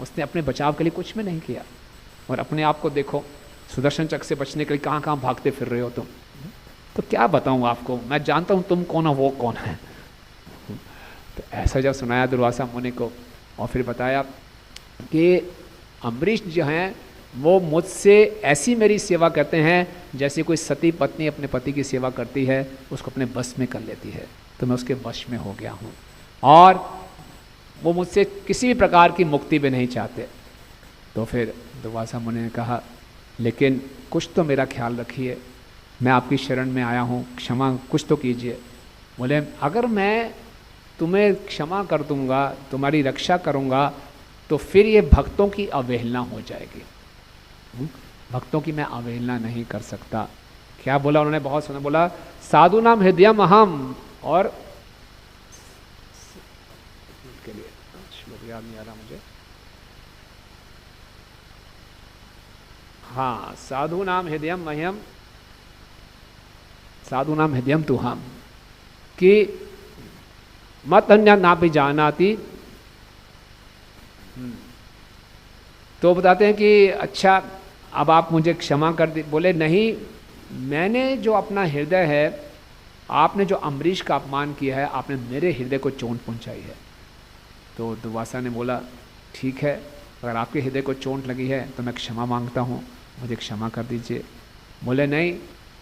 उसने अपने बचाव के लिए कुछ भी नहीं किया, और अपने आप को देखो, सुदर्शन चक्र से बचने के लिए कहाँ कहाँ भागते फिर रहे हो तुम। तो क्या बताऊँ आपको, मैं जानता हूँ तुम कौन हो, वो कौन है। तो ऐसा जब सुनाया दुर्वासा मुनि को, और फिर बताया कि अम्बरीश जो हैं वो मुझसे ऐसी मेरी सेवा करते हैं जैसे कोई सती पत्नी अपने पति की सेवा करती है, उसको अपने बस में कर लेती है, तो मैं उसके वश में हो गया हूँ, और वो मुझसे किसी भी प्रकार की मुक्ति भी नहीं चाहते। तो फिर दुर्वासा मुनि ने कहा, लेकिन कुछ तो मेरा ख्याल रखिए, मैं आपकी शरण में आया हूँ, क्षमा कुछ तो कीजिए। बोले, अगर मैं तुम्हें क्षमा कर दूंगा, तुम्हारी रक्षा करूंगा, तो फिर ये भक्तों की अवहेलना हो जाएगी। भक्तों की मैं अवहेलना नहीं कर सकता। क्या बोला उन्होंने, बहुत सुना, बोला साधु नाम हृदयम अहम, और के लिए श्लोक याद नहीं आ रहा मुझे, हाँ, साधु नाम हृदयम मह्यम, साधु नाम हृदयम तुहम, कि मत अन्य ना भी जानाती। तो बताते हैं कि अच्छा अब आप मुझे क्षमा कर दी। बोले नहीं, मैंने जो अपना हृदय है, आपने जो अम्बरीश का अपमान किया है, आपने मेरे हृदय को चोट पहुंचाई है। तो दुर्वासा ने बोला ठीक है, अगर आपके हृदय को चोट लगी है तो मैं क्षमा मांगता हूँ, मुझे क्षमा कर दीजिए। बोले नहीं,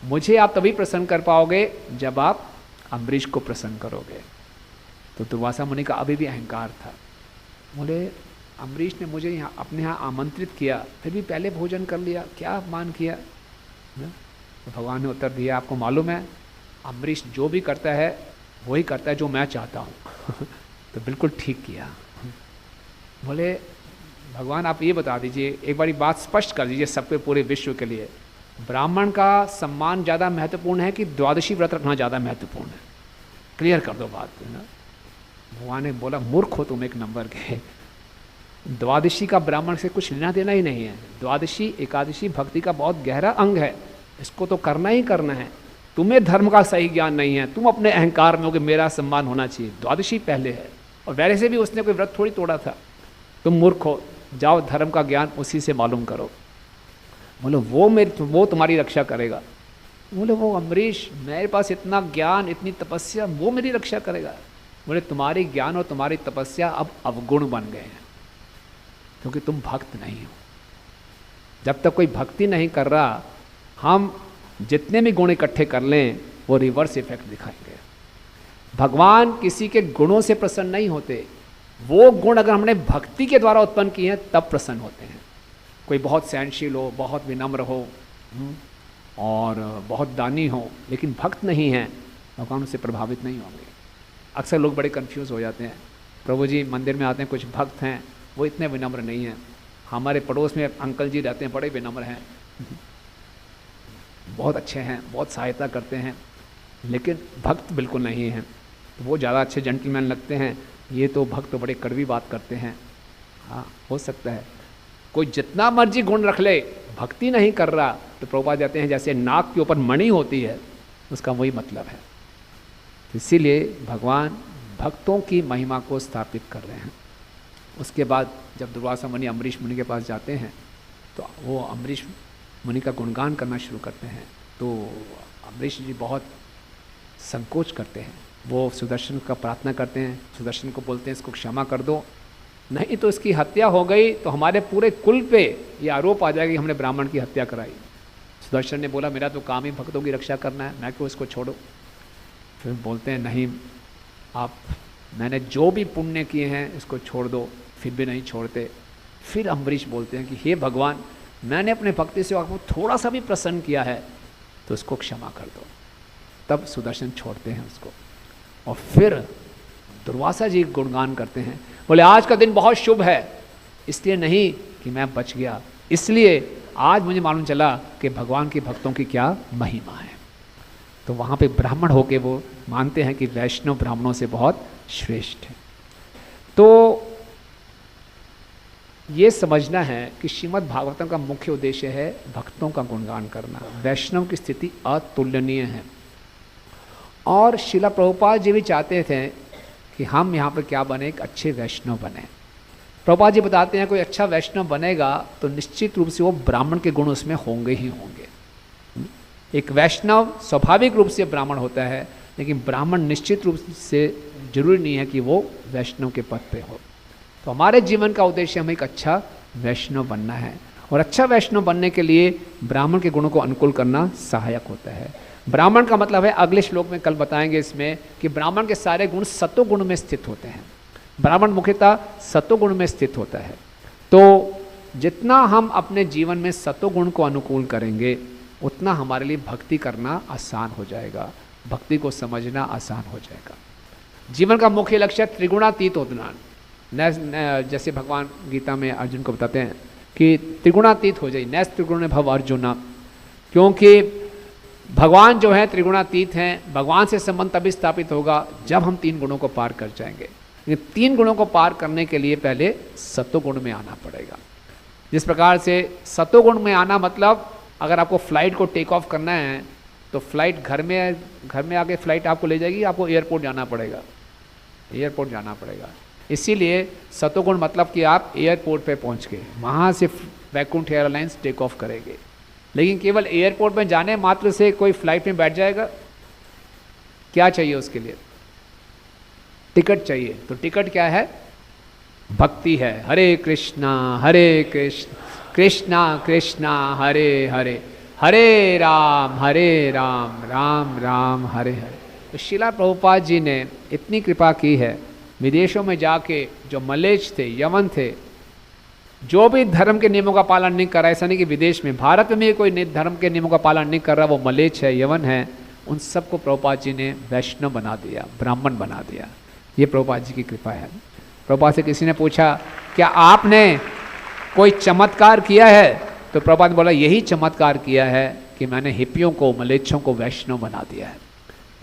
मुझे आप तभी प्रसन्न कर पाओगे जब आप अम्बरीश को प्रसन्न करोगे। तो दुर्वासा मुनि का अभी भी अहंकार था। बोले अम्बरीश ने मुझे यहाँ अपने यहाँ आमंत्रित किया, फिर भी पहले भोजन कर लिया, क्या अपमान किया। तो भगवान ने उत्तर दिया, आपको मालूम है अम्बरीश जो भी करता है वही करता है जो मैं चाहता हूँ। तो बिल्कुल ठीक किया। बोले भगवान आप ये बता दीजिए, एक बारी बात स्पष्ट कर दीजिए सबके पूरे विश्व के लिए, ब्राह्मण का सम्मान ज़्यादा महत्वपूर्ण है कि द्वादशी व्रत रखना ज़्यादा महत्वपूर्ण है? क्लियर कर दो बात, है ना। भगवान ने बोला मूर्ख हो तुम एक नंबर के, द्वादशी का ब्राह्मण से कुछ लेना देना ही नहीं है। द्वादशी एकादशी भक्ति का बहुत गहरा अंग है, इसको तो करना ही करना है। तुम्हें धर्म का सही ज्ञान नहीं है, तुम अपने अहंकार में हो कि मेरा सम्मान होना चाहिए। द्वादशी पहले है, और वैसे से भी उसने कोई व्रत थोड़ी तोड़ा था। तुम मूर्ख हो, जाओ धर्म का ज्ञान उसी से मालूम करो। बोलो वो तुम्हारी रक्षा करेगा। बोले वो अम्बरीश, मेरे पास इतना ज्ञान इतनी तपस्या, वो मेरी रक्षा करेगा। बोले तुम्हारी ज्ञान और तुम्हारी तपस्या अब अवगुण बन गए हैं, क्योंकि तुम भक्त नहीं हो। जब तक कोई भक्ति नहीं कर रहा, हम जितने भी गुण इकट्ठे कर लें वो रिवर्स इफेक्ट दिखाएंगे। भगवान किसी के गुणों से प्रसन्न नहीं होते, वो गुण अगर हमने भक्ति के द्वारा उत्पन्न किए हैं तब प्रसन्न होते हैं। कोई बहुत सहनशील हो, बहुत विनम्र हो और बहुत दानी हो, लेकिन भक्त नहीं है, भगवान उससे प्रभावित नहीं होंगे। अक्सर लोग बड़े कंफ्यूज हो जाते हैं, प्रभु जी मंदिर में आते हैं, कुछ भक्त हैं वो इतने विनम्र नहीं हैं। हमारे पड़ोस में अंकल जी रहते हैं, बड़े विनम्र हैं, बहुत अच्छे हैं, बहुत सहायता करते हैं, लेकिन भक्त बिल्कुल नहीं हैं। तो वो ज़्यादा अच्छे जेंटलमैन लगते हैं, ये तो भक्त बड़े कड़वी बात करते हैं। हाँ, हो सकता है कोई जितना मर्जी गुण रख ले, भक्ति नहीं कर रहा तो प्रभुपाद जाते हैं जैसे नाक के ऊपर मणि होती है, उसका वही मतलब है। इसीलिए भगवान भक्तों की महिमा को स्थापित कर रहे हैं। उसके बाद जब दुर्वासा मुनि अम्बरीश मुनि के पास जाते हैं तो वो अम्बरीश मुनि का गुणगान करना शुरू करते हैं। तो अम्बरीश जी बहुत संकोच करते हैं, वो सुदर्शन का प्रार्थना करते हैं, सुदर्शन को बोलते हैं इसको क्षमा कर दो, नहीं तो इसकी हत्या हो गई तो हमारे पूरे कुल पे ये आरोप आ जाएगा कि हमने ब्राह्मण की हत्या कराई। सुदर्शन ने बोला मेरा तो काम ही भक्तों की रक्षा करना है, मैं क्यों इसको छोड़ो। फिर बोलते हैं नहीं आप, मैंने जो भी पुण्य किए हैं इसको छोड़ दो, फिर भी नहीं छोड़ते। फिर अम्बरीश बोलते हैं कि हे भगवान, मैंने अपने भक्ति से आपको थोड़ा सा भी प्रसन्न किया है तो उसको क्षमा कर दो। तब सुदर्शन छोड़ते हैं उसको, और फिर दुर्वासा जी गुणगान करते हैं। बोले आज का दिन बहुत शुभ है, इसलिए नहीं कि मैं बच गया, इसलिए आज मुझे मालूम चला कि भगवान के भक्तों की क्या महिमा है। तो वहाँ पे ब्राह्मण होके वो मानते हैं कि वैष्णव ब्राह्मणों से बहुत श्रेष्ठ है। तो ये समझना है कि श्रीमद् भागवतम का मुख्य उद्देश्य है भक्तों का गुणगान करना। वैष्णव की स्थिति अतुलनीय है, और शिला प्रभुपाद जी भी चाहते थे कि हम यहाँ पर क्या बने, एक अच्छे वैष्णव बने। प्रभुपाद जी बताते हैं कोई अच्छा वैष्णव बनेगा तो निश्चित रूप से वो ब्राह्मण के गुण उसमें होंगे ही होंगे। एक वैष्णव स्वाभाविक रूप से ब्राह्मण होता है, लेकिन ब्राह्मण निश्चित रूप से जरूरी नहीं है कि वो वैष्णव के पद पे हो। तो हमारे जीवन का उद्देश्य हमें एक अच्छा वैष्णव बनना है, और अच्छा वैष्णव बनने के लिए ब्राह्मण के गुणों को अनुकूल करना सहायक होता है। ब्राह्मण का मतलब है, अगले श्लोक में कल बताएंगे इसमें, कि ब्राह्मण के सारे गुण सत्व गुण में स्थित होते हैं। ब्राह्मण मुख्यतः सत्व गुण में स्थित होता है। तो जितना हम अपने जीवन में सत्व गुण को अनुकूल करेंगे उतना हमारे लिए भक्ति करना आसान हो जाएगा, भक्ति को समझना आसान हो जाएगा। जीवन का मुख्य लक्ष्य त्रिगुणातीत होना। जैसे भगवान गीता में अर्जुन को बताते हैं कि त्रिगुणातीत हो जाए, नैस त्रिगुण भव अर्जुना, क्योंकि भगवान जो है त्रिगुणातीत हैं। भगवान से संबंध तभी स्थापित होगा जब हम तीन गुणों को पार कर जाएंगे। लेकिन तीन गुणों को पार करने के लिए पहले सत्वगुण में आना पड़ेगा। जिस प्रकार से सत्वगुण में आना मतलब, अगर आपको फ्लाइट को टेक ऑफ करना है तो फ्लाइट घर में आके फ्लाइट आपको ले जाएगी, आपको एयरपोर्ट जाना पड़ेगा, एयरपोर्ट जाना पड़ेगा। इसीलिए सतोगुण मतलब कि आप एयरपोर्ट पे पहुंच गए, वहाँ से वैकुंठ एयरलाइंस टेक ऑफ करेंगे। लेकिन केवल एयरपोर्ट में जाने मात्र से कोई फ्लाइट में बैठ जाएगा? क्या चाहिए उसके लिए? टिकट चाहिए। तो टिकट क्या है? भक्ति है। हरे कृष्णा कृष्णा कृष्णा हरे हरे, हरे राम राम राम हरे हरे। तो शिला प्रभुपाद जी ने इतनी कृपा की है, विदेशों में जाके जो मलेच्छ थे, यवन थे, जो भी धर्म के नियमों का पालन नहीं कर रहा, ऐसा नहीं कि विदेश में, भारत में भी कोई धर्म के नियमों का पालन नहीं कर रहा, वो मलेच्छ है, यवन है, उन सबको प्रभुपाद जी ने वैष्णव बना दिया, ब्राह्मण बना दिया। ये प्रभुपाद जी की कृपा है। प्रभुपाद से किसी ने पूछा क्या आपने कोई चमत्कार किया है? तो प्रभुपाद ने बोला यही चमत्कार किया है कि मैंने हिप्पियों को, मलेच्छों को वैष्णव बना दिया है।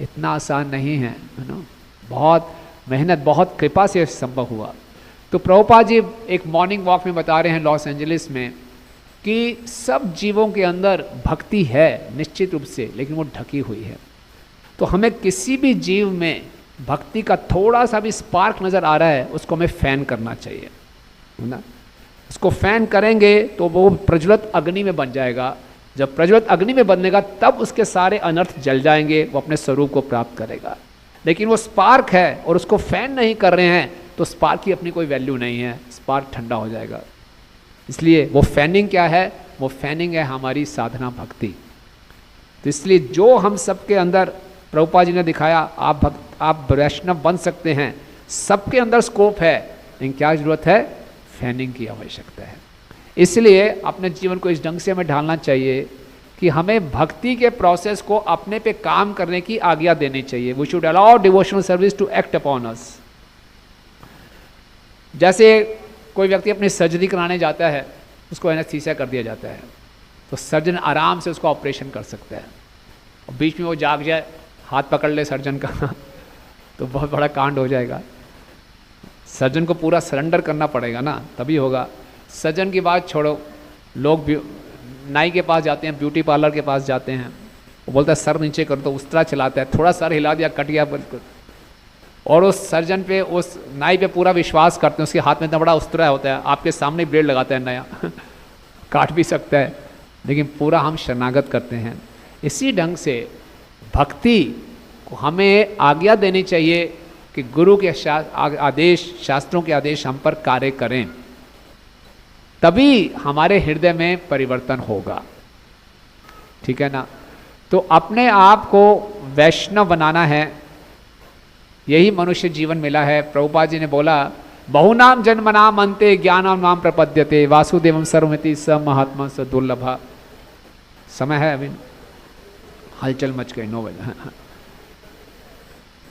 इतना आसान नहीं है ना, बहुत मेहनत, बहुत कृपा से संभव हुआ। तो प्रभुपाद जी एक मॉर्निंग वॉक में बता रहे हैं लॉस एंजलिस में कि सब जीवों के अंदर भक्ति है निश्चित रूप से, लेकिन वो ढकी हुई है। तो हमें किसी भी जीव में भक्ति का थोड़ा सा भी स्पार्क नज़र आ रहा है, उसको हमें फैन करना चाहिए, है ना। उसको फैन करेंगे तो वो प्रज्वलित अग्नि में बन जाएगा। जब प्रज्वलित अग्नि में बनेगा तब उसके सारे अनर्थ जल जाएंगे, वो अपने स्वरूप को प्राप्त करेगा। लेकिन वो स्पार्क है और उसको फैन नहीं कर रहे हैं तो स्पार्क की अपनी कोई वैल्यू नहीं है, स्पार्क ठंडा हो जाएगा। इसलिए वो फैनिंग क्या है? वो फैनिंग है हमारी साधना भक्ति। तो इसलिए जो हम सबके अंदर प्रभुपाद जी ने दिखाया, आप वैष्णव बन सकते हैं, सबके अंदर स्कोप है, लेकिन क्या जरूरत है? फैनिंग की आवश्यकता है। इसलिए अपने जीवन को इस ढंग से हमें ढालना चाहिए कि हमें भक्ति के प्रोसेस को अपने पे काम करने की आज्ञा देनी चाहिए। We should allow devotional service to act upon us. जैसे कोई व्यक्ति अपनी सर्जरी कराने जाता है, उसको एनेस्थीसिया कर दिया जाता है, तो सर्जन आराम से उसको ऑपरेशन कर सकता है। और बीच में वो जाग जाए, हाथ पकड़ ले सर्जन का तो बहुत बड़ा कांड हो जाएगा। सर्जन को पूरा सरेंडर करना पड़ेगा ना, तभी होगा। सर्जन की बात छोड़ो, लोग नाई के पास जाते हैं, ब्यूटी पार्लर के पास जाते हैं, वो बोलता है सर नीचे कर दो, उस तरह चलाता है, थोड़ा सर हिला दिया, कट गया बिल्कुल। और उस सर्जन पे, उस नाई पे पूरा विश्वास करते हैं, उसके हाथ में इतना बड़ा उस्तरा होता है, आपके सामने ब्लेड लगाता है नया काट भी सकता है, लेकिन पूरा हम शरणागत करते हैं। इसी ढंग से भक्ति को हमें आज्ञा देनी चाहिए कि गुरु के आदेश, शास्त्रों के आदेश हम पर कार्य करें, तभी हमारे हृदय में परिवर्तन होगा। ठीक है ना। तो अपने आप को वैष्णव बनाना है, यही मनुष्य जीवन मिला है। प्रभुपाद जी ने बोला बहुनाम जन्मनाम अन्ते ज्ञानम नाम प्रपद्यते वासुदेवम सर्वमिति स महात्मा स दुर्लभा। समय है अभी, हलचल मच गई, 9 बजे।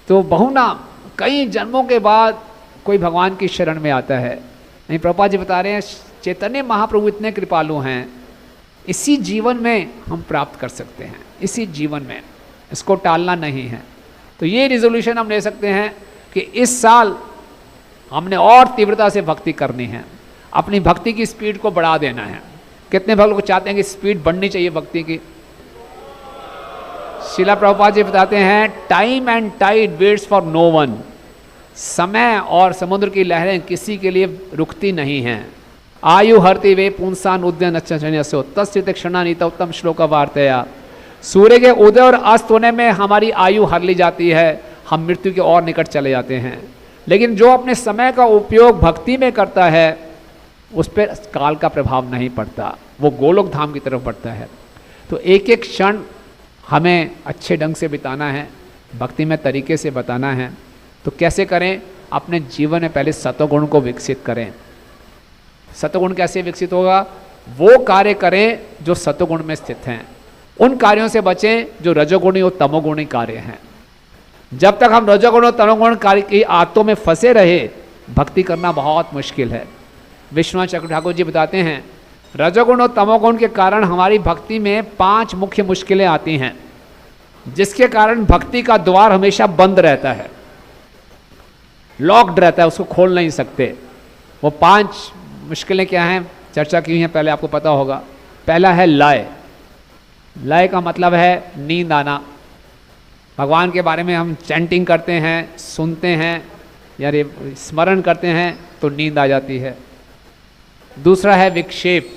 तो बहुनाम, कई जन्मों के बाद कोई भगवान की शरण में आता है। नहीं, प्रभुपाद जी बता रहे हैं चैतन्य महाप्रभु इतने कृपालु हैं, इसी जीवन में हम प्राप्त कर सकते हैं, इसी जीवन में, इसको टालना नहीं है। तो ये रिजोल्यूशन हम ले सकते हैं कि इस साल हमने और तीव्रता से भक्ति करनी है, अपनी भक्ति की स्पीड को बढ़ा देना है। कितने लोग चाहते हैं कि स्पीड बढ़नी चाहिए भक्ति की? शिला प्रभुपाद जी बताते हैं time and tide waits for no one. समय और समुद्र की लहरें किसी के लिए रुकती नहीं हैं। आयु हरति वे पुंसान उद्यन अच्छो तस्थित क्षणानीत उत्तम श्लोक वार्तया। सूर्य के उदय और अस्त होने में हमारी आयु हर ली जाती है, हम मृत्यु के और निकट चले जाते हैं। लेकिन जो अपने समय का उपयोग भक्ति में करता है उस पर काल का प्रभाव नहीं पड़ता, वो गोलोक धाम की तरफ बढ़ता है। तो एक एक क्षण हमें अच्छे ढंग से बिताना है, भक्ति में तरीके से बताना है। तो कैसे करें? अपने जीवन में पहले सतोगुण को विकसित करें। सतोगुण कैसे विकसित होगा? वो कार्य करें जो सतोगुण में स्थित हैं, उन कार्यों से बचें जो रजोगुणी और तमोगुणी कार्य हैं। जब तक हम रजोगुण और तमोगुण कार्य की आदतों में फंसे रहे, भक्ति करना बहुत मुश्किल है। विश्वनाथ चक्र ठाकुर जी बताते हैं रजोगुण और तमोगुण के कारण हमारी भक्ति में 5 मुख्य मुश्किलें आती हैं, जिसके कारण भक्ति का द्वार हमेशा बंद रहता है, लॉक्ड रहता है, उसको खोल नहीं सकते। वो 5 मुश्किलें क्या हैं? चर्चा की हुई हैं, पहले आपको पता होगा। पहला है लय। लय का मतलब है नींद आना। भगवान के बारे में हम चैंटिंग करते हैं, सुनते हैं, यानी स्मरण करते हैं तो नींद आ जाती है। दूसरा है विक्षेप,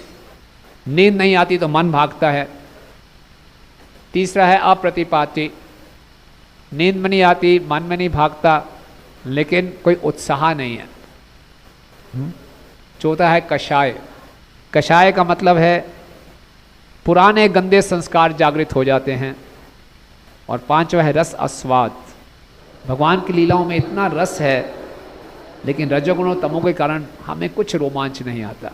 नींद नहीं आती तो मन भागता है। तीसरा है अप्रतिपाती, नींद में नहीं आती, मन में नहीं भागता, लेकिन कोई उत्साह नहीं है। चौथा है कषाय, कषाय का मतलब है पुराने गंदे संस्कार जागृत हो जाते हैं। और पांचवा है रस आस्वाद, भगवान की लीलाओं में इतना रस है लेकिन रजोगुण और तमों के कारण हमें कुछ रोमांच नहीं आता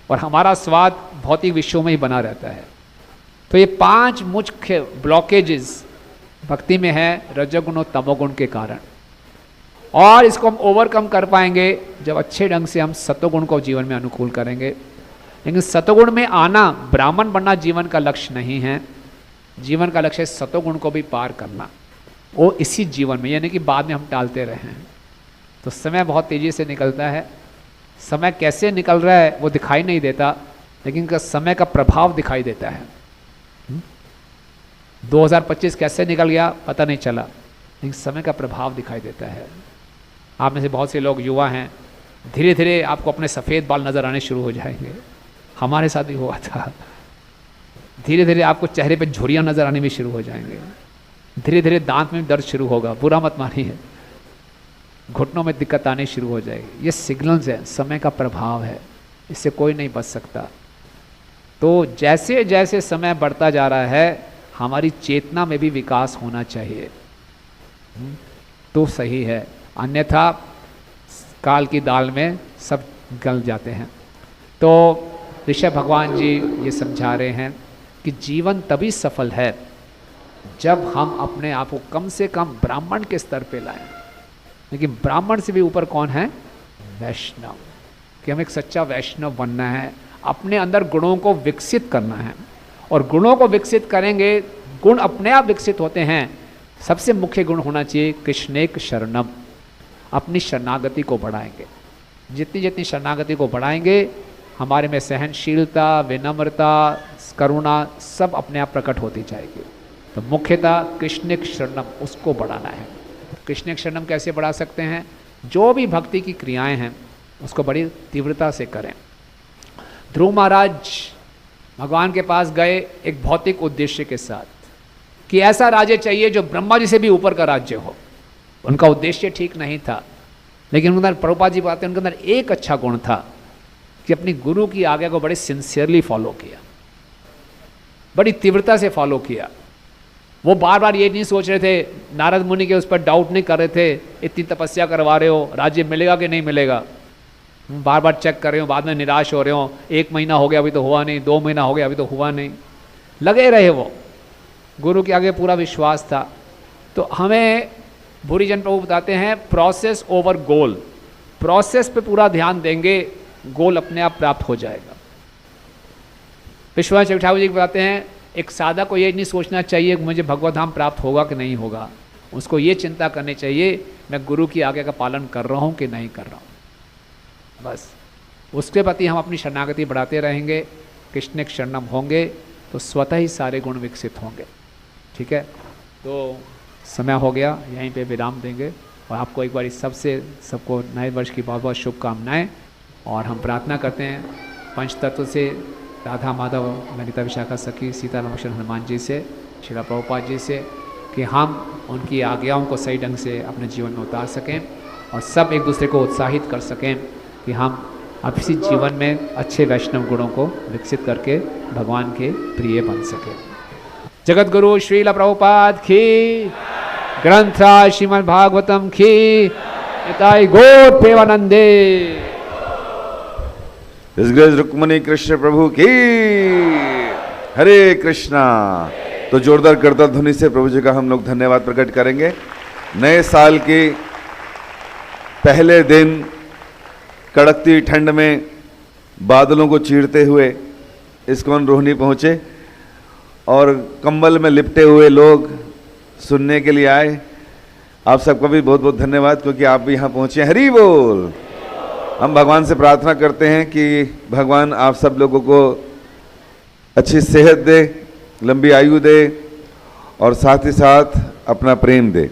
और हमारा स्वाद भौतिक विषयों में ही बना रहता है। तो ये 5 मुख्य ब्लॉकेजेस भक्ति में है रजोगुण और तमोगुण के कारण, और इसको हम ओवरकम कर पाएंगे जब अच्छे ढंग से हम सतोगुण को जीवन में अनुकूल करेंगे। लेकिन सतोगुण में आना, ब्राह्मण बनना जीवन का लक्ष्य नहीं है। जीवन का लक्ष्य है सतोगुण को भी पार करना, वो इसी जीवन में, यानी कि बाद में हम टालते रहे हैं। तो समय बहुत तेज़ी से निकलता है, समय कैसे निकल रहा है वो दिखाई नहीं देता, लेकिन समय का प्रभाव दिखाई देता है। 2025 कैसे निकल गया पता नहीं चला, लेकिन समय का प्रभाव दिखाई देता है। आप में से बहुत से लोग युवा हैं, धीरे धीरे आपको अपने सफ़ेद बाल नज़र आने शुरू हो जाएंगे। हमारे साथ भी हुआ था। धीरे धीरे आपको चेहरे पे झुर्रियाँ नज़र आने भी शुरू हो जाएंगे। धीरे धीरे दांत में दर्द शुरू होगा, बुरा मत मानिए। घुटनों में दिक्कत आनी शुरू हो जाएगी। ये सिग्नल्स है, समय का प्रभाव है, इससे कोई नहीं बच सकता। तो जैसे जैसे समय बढ़ता जा रहा है, हमारी चेतना में भी विकास होना चाहिए तो सही है, अन्यथा काल की दाल में सब गल जाते हैं। तो ऋषभ भगवान जी ये समझा रहे हैं कि जीवन तभी सफल है जब हम अपने आप को कम से कम ब्राह्मण के स्तर पे लाएं। लेकिन ब्राह्मण से भी ऊपर कौन है? वैष्णव। कि हमें एक सच्चा वैष्णव बनना है, अपने अंदर गुणों को विकसित करना है। और गुणों को विकसित करेंगे, गुण अपने आप विकसित होते हैं। सबसे मुख्य गुण होना चाहिए कृष्णेक शरणम, अपनी शरणागति को बढ़ाएंगे। जितनी जितनी शरणागति को बढ़ाएंगे, हमारे में सहनशीलता, विनम्रता, करुणा सब अपने आप प्रकट होती जाएगी। तो मुख्यतः कृष्णिक शरणम, उसको बढ़ाना है। कृष्णिक शरणम कैसे बढ़ा सकते हैं? जो भी भक्ति की क्रियाएं हैं उसको बड़ी तीव्रता से करें। ध्रुव महाराज भगवान के पास गए एक भौतिक उद्देश्य के साथ कि ऐसा राज्य चाहिए जो ब्रह्मा जी से भी ऊपर का राज्य हो। उनका उद्देश्य ठीक नहीं था, लेकिन उनके अंदर, प्रभुपाद जी बातें, उनके अंदर एक अच्छा गुण था कि अपनी गुरु की आज्ञा को बड़े सिंसियरली फॉलो किया, बड़ी तीव्रता से फॉलो किया। वो बार बार ये नहीं सोच रहे थे, नारद मुनि के उस पर डाउट नहीं कर रहे थे, इतनी तपस्या करवा रहे हो, राज्य मिलेगा कि नहीं मिलेगा, बार बार चेक कर रहे हो, बाद में निराश हो रहे हो, 1 महीना हो गया अभी तो हुआ नहीं, 2 महीना हो गया अभी तो हुआ नहीं, लगे रहे। वो गुरु के आगे पूरा विश्वास था। तो हमें भूरी जन प्रभु बताते हैं प्रोसेस ओवर गोल, प्रोसेस पे पूरा ध्यान देंगे, गोल अपने आप प्राप्त हो जाएगा। विश्वनाथ ठाकुर जी बताते हैं एक साधक को ये नहीं सोचना चाहिए कि मुझे भगवत धाम प्राप्त होगा कि नहीं होगा, उसको ये चिंता करनी चाहिए मैं गुरु की आज्ञा का पालन कर रहा हूँ कि नहीं कर रहा हूँ। बस उसके प्रति हम अपनी शरणागति बढ़ाते रहेंगे, कृष्णिक शरणम होंगे तो स्वतः ही सारे गुण विकसित होंगे। ठीक है, तो समय हो गया, यहीं पे विराम देंगे। और आपको एक बार इस सबको नए वर्ष की बहुत बहुत शुभकामनाएं। और हम प्रार्थना करते हैं पंचतत्व से, राधा माधव ललिता विशाखा सखी सीता लक्ष्मण हनुमान जी से, श्रील प्रभुपाद जी से, कि हम उनकी आज्ञाओं को सही ढंग से अपने जीवन में उतार सकें और सब एक दूसरे को उत्साहित कर सकें कि हम अपनी जीवन में अच्छे वैष्णव गुणों को विकसित करके भगवान के प्रिय बन सकें। जगत गुरु श्रील प्रभुपाद की, ग्रंथराज श्रीमद् भागवतम की, निताई गौर प्रेमानंदे। इस ग्रेस रुक्मणी कृष्ण प्रभु की, हरे कृष्णा। तो जोरदार करताल ध्वनि से प्रभु जी का हम लोग धन्यवाद प्रकट करेंगे। नए साल के पहले दिन कड़कती ठंड में बादलों को चीरते हुए इस्कॉन रोहिणी पहुँचे और कंबल में लिपटे हुए लोग सुनने के लिए आए। आप सबका भी बहुत बहुत धन्यवाद, क्योंकि आप भी यहाँ पहुँचे। हरि बोल। हम भगवान से प्रार्थना करते हैं कि भगवान आप सब लोगों को अच्छी सेहत दे, लंबी आयु दे और साथ ही साथ अपना प्रेम दे।